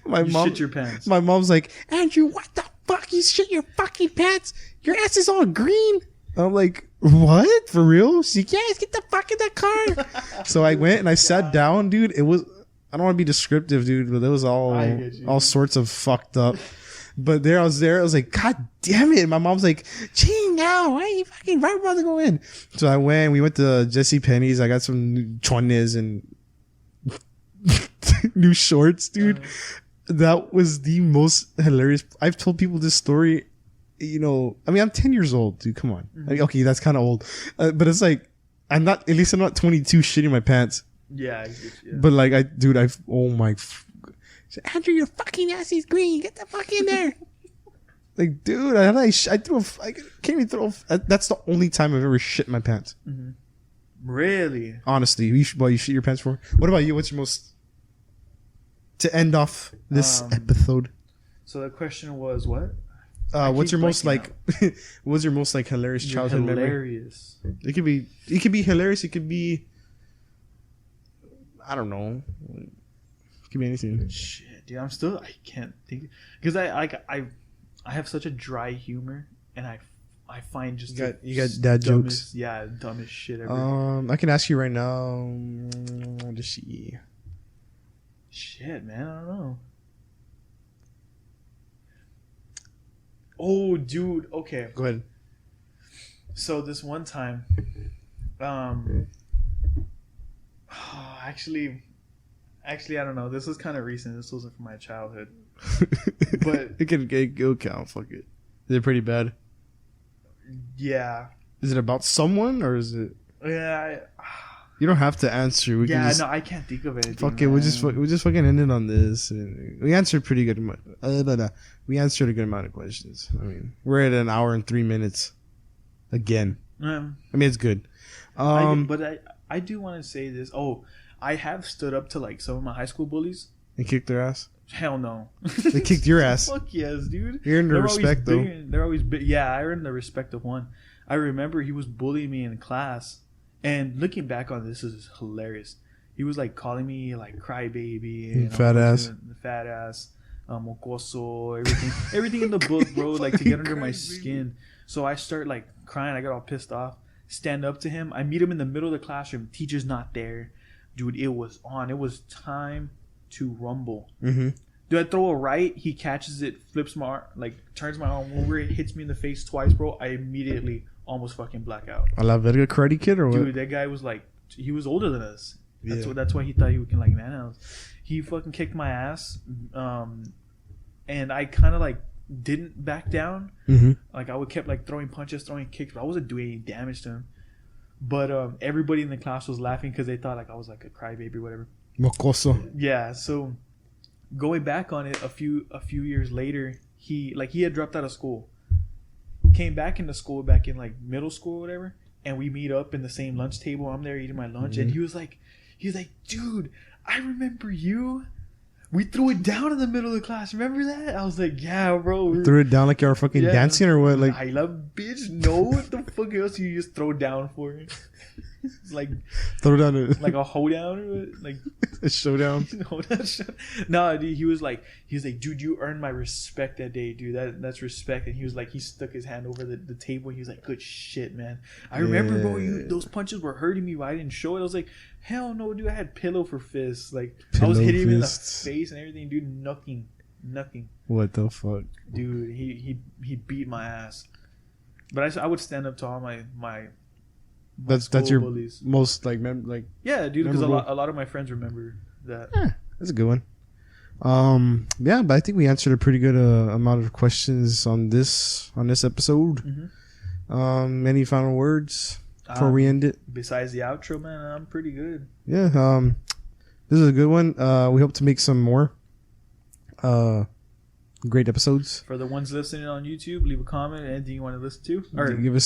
You shit your pants. My mom's like, Andrew, what the fuck? You shit your fucking pants? Your ass is all green. I'm like, what? For real? She's like, yes, get the fuck in that car. So I went and I sat down, dude. It was, I don't want to be descriptive, dude, but it was all sorts of fucked up. But I was like, God damn it. My mom's like, gee, now, why are you fucking right about to go in? So I went, we went to JCPenney's. I got some new chones and new shorts, dude. That was the most hilarious. I've told people this story, you know. I mean, I'm 10 years old, dude. Come on. Mm-hmm. I mean, okay, that's kind of old, but it's like I'm not 22 shitting my pants. Yeah. But like, oh my. Andrew, your fucking ass is green. Get the fuck in there. Like, dude, I can't even throw. That's the only time I've ever shit my pants. Mm-hmm. Really? Honestly, you shit your pants for? What about you? What's your most? To end off this episode. So the question was what? What's your most like? What's your most like hilarious childhood memory? Hilarious. It could be hilarious. It could be. I don't know. It could be anything. Shit, dude. I can't think because I have such a dry humor and I find just you got dad jokes. Yeah, dumbest shit ever. I can ask you right now. Let's see. Shit, man, I don't know. Oh, dude. Okay. Go ahead. So this one time, actually, I don't know. This was kind of recent. This wasn't from my childhood, but it can count. Fuck it. Is it pretty bad? Yeah. Is it about someone or is it? Yeah. You don't have to answer. I can't think of anything. Fuck it, we'll just fucking end it on this. We answered pretty good. We answered a good amount of questions. I mean, we're at an hour and 3 minutes. Again, I mean it's good. But I do want to say this. Oh, I have stood up to like some of my high school bullies and kicked their ass. Hell no. They kicked your ass. Fuck yes, dude. You're in the respect though. They're always big. Yeah, I earned the respect of one. I remember he was bullying me in class. And looking back on this is hilarious. He was like calling me like crybaby and fat ass, mocoso, everything in the book, bro. Like to get under my skin. So I start like crying. I got all pissed off. Stand up to him. I meet him in the middle of the classroom. Teacher's not there, dude. It was on. It was time to rumble. Mm-hmm. Do I throw a right? He catches it, flips my arm, like turns my arm over. It hits me in the face twice, bro. I immediately almost fucking black out. A la verga karate kid or what? Dude, that guy was like, he was older than us. That's why he thought he can like man. He fucking kicked my ass, and I kind of like didn't back down. Mm-hmm. Like I would kept like throwing punches, throwing kicks, but I wasn't doing any damage to him. But everybody in the class was laughing because they thought like I was like a crybaby or whatever. Mocoso. Yeah. So going back on it, a few years later, he had dropped out of school. Came back into school back in like middle school or whatever, and we meet up in the same lunch table. I'm there eating my lunch, mm-hmm. and he was like, dude, I remember you. We threw it down in the middle of the class. Remember that? I was like, yeah, bro. Threw it down like you were fucking dancing or what? Like, I love bitch. No, what the fuck else you just throw down for? It's like throw down like a hoedown, like a showdown. No, dude, he was like, dude, you earned my respect that day, dude. That's respect. And he was like, he stuck his hand over the table. And he was like, good shit, man. I remember, bro. Those punches were hurting me, but I didn't show it. I was like, hell no, dude. I had pillow for fists. Like I was hitting him in the face and everything, dude. Nothing. What the fuck, dude? He beat my ass. But I would stand up to all my that's your bullies. most like yeah, dude, because a lot of my friends remember that. Yeah, that's a good one. Yeah, but I think we answered a pretty good amount of questions on this episode. Mm-hmm. Any final words before we end it? Besides the outro, man, I'm pretty good. Yeah, this is a good one. We hope to make some more great episodes. For the ones listening on YouTube, leave a comment. Anything you want to listen to, or give us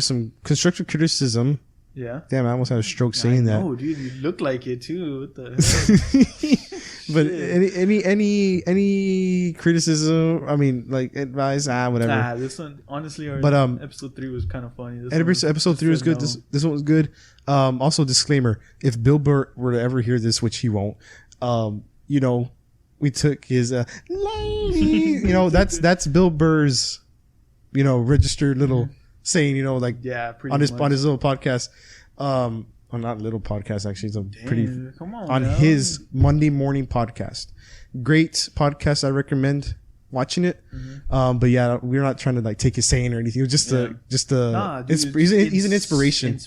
some constructive criticism. Yeah. Damn, I almost had a stroke saying that. Oh, dude, you look like it too. What the hell? But any criticism? I mean, like advice, whatever. This one, honestly, episode 3 was kind of funny. Episode 3 was good. No. This one was good. Also, disclaimer: if Bill Burr were to ever hear this, which he won't, we took his lady. That's Bill Burr's, registered little saying. Pretty on his little podcast. Well, not little podcast actually. It's a his Monday morning podcast. Great podcast. I recommend watching it. Mm-hmm. But yeah, we're not trying to take his saying or anything. It was he's an inspiration.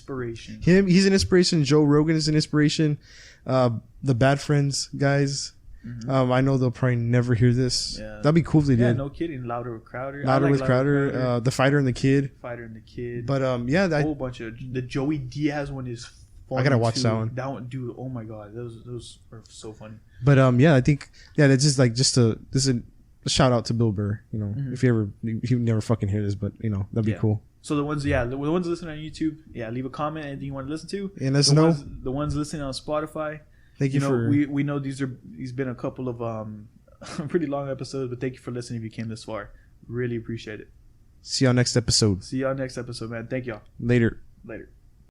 He's an inspiration. Joe Rogan is an inspiration. The Bad Friends guys. Mm-hmm. I know they'll probably never hear this. Yeah. That'd be cool if they did. No kidding. Louder with Crowder. The Fighter and the Kid. But a whole bunch of the Joey Diaz one is funny. I gotta watch that one. That one, dude. Oh my god, those are so funny. But I think that's this is a shout out to Bill Burr. If you never fucking hear this, but that'd be cool. So the ones listening on YouTube, leave a comment. Anything you want to listen to, and let us know. The ones listening on Spotify. Thank you for... We know these been a couple of pretty long episodes, but thank you for listening if you came this far. Really appreciate it. See y'all next episode. Man. Thank y'all. Later.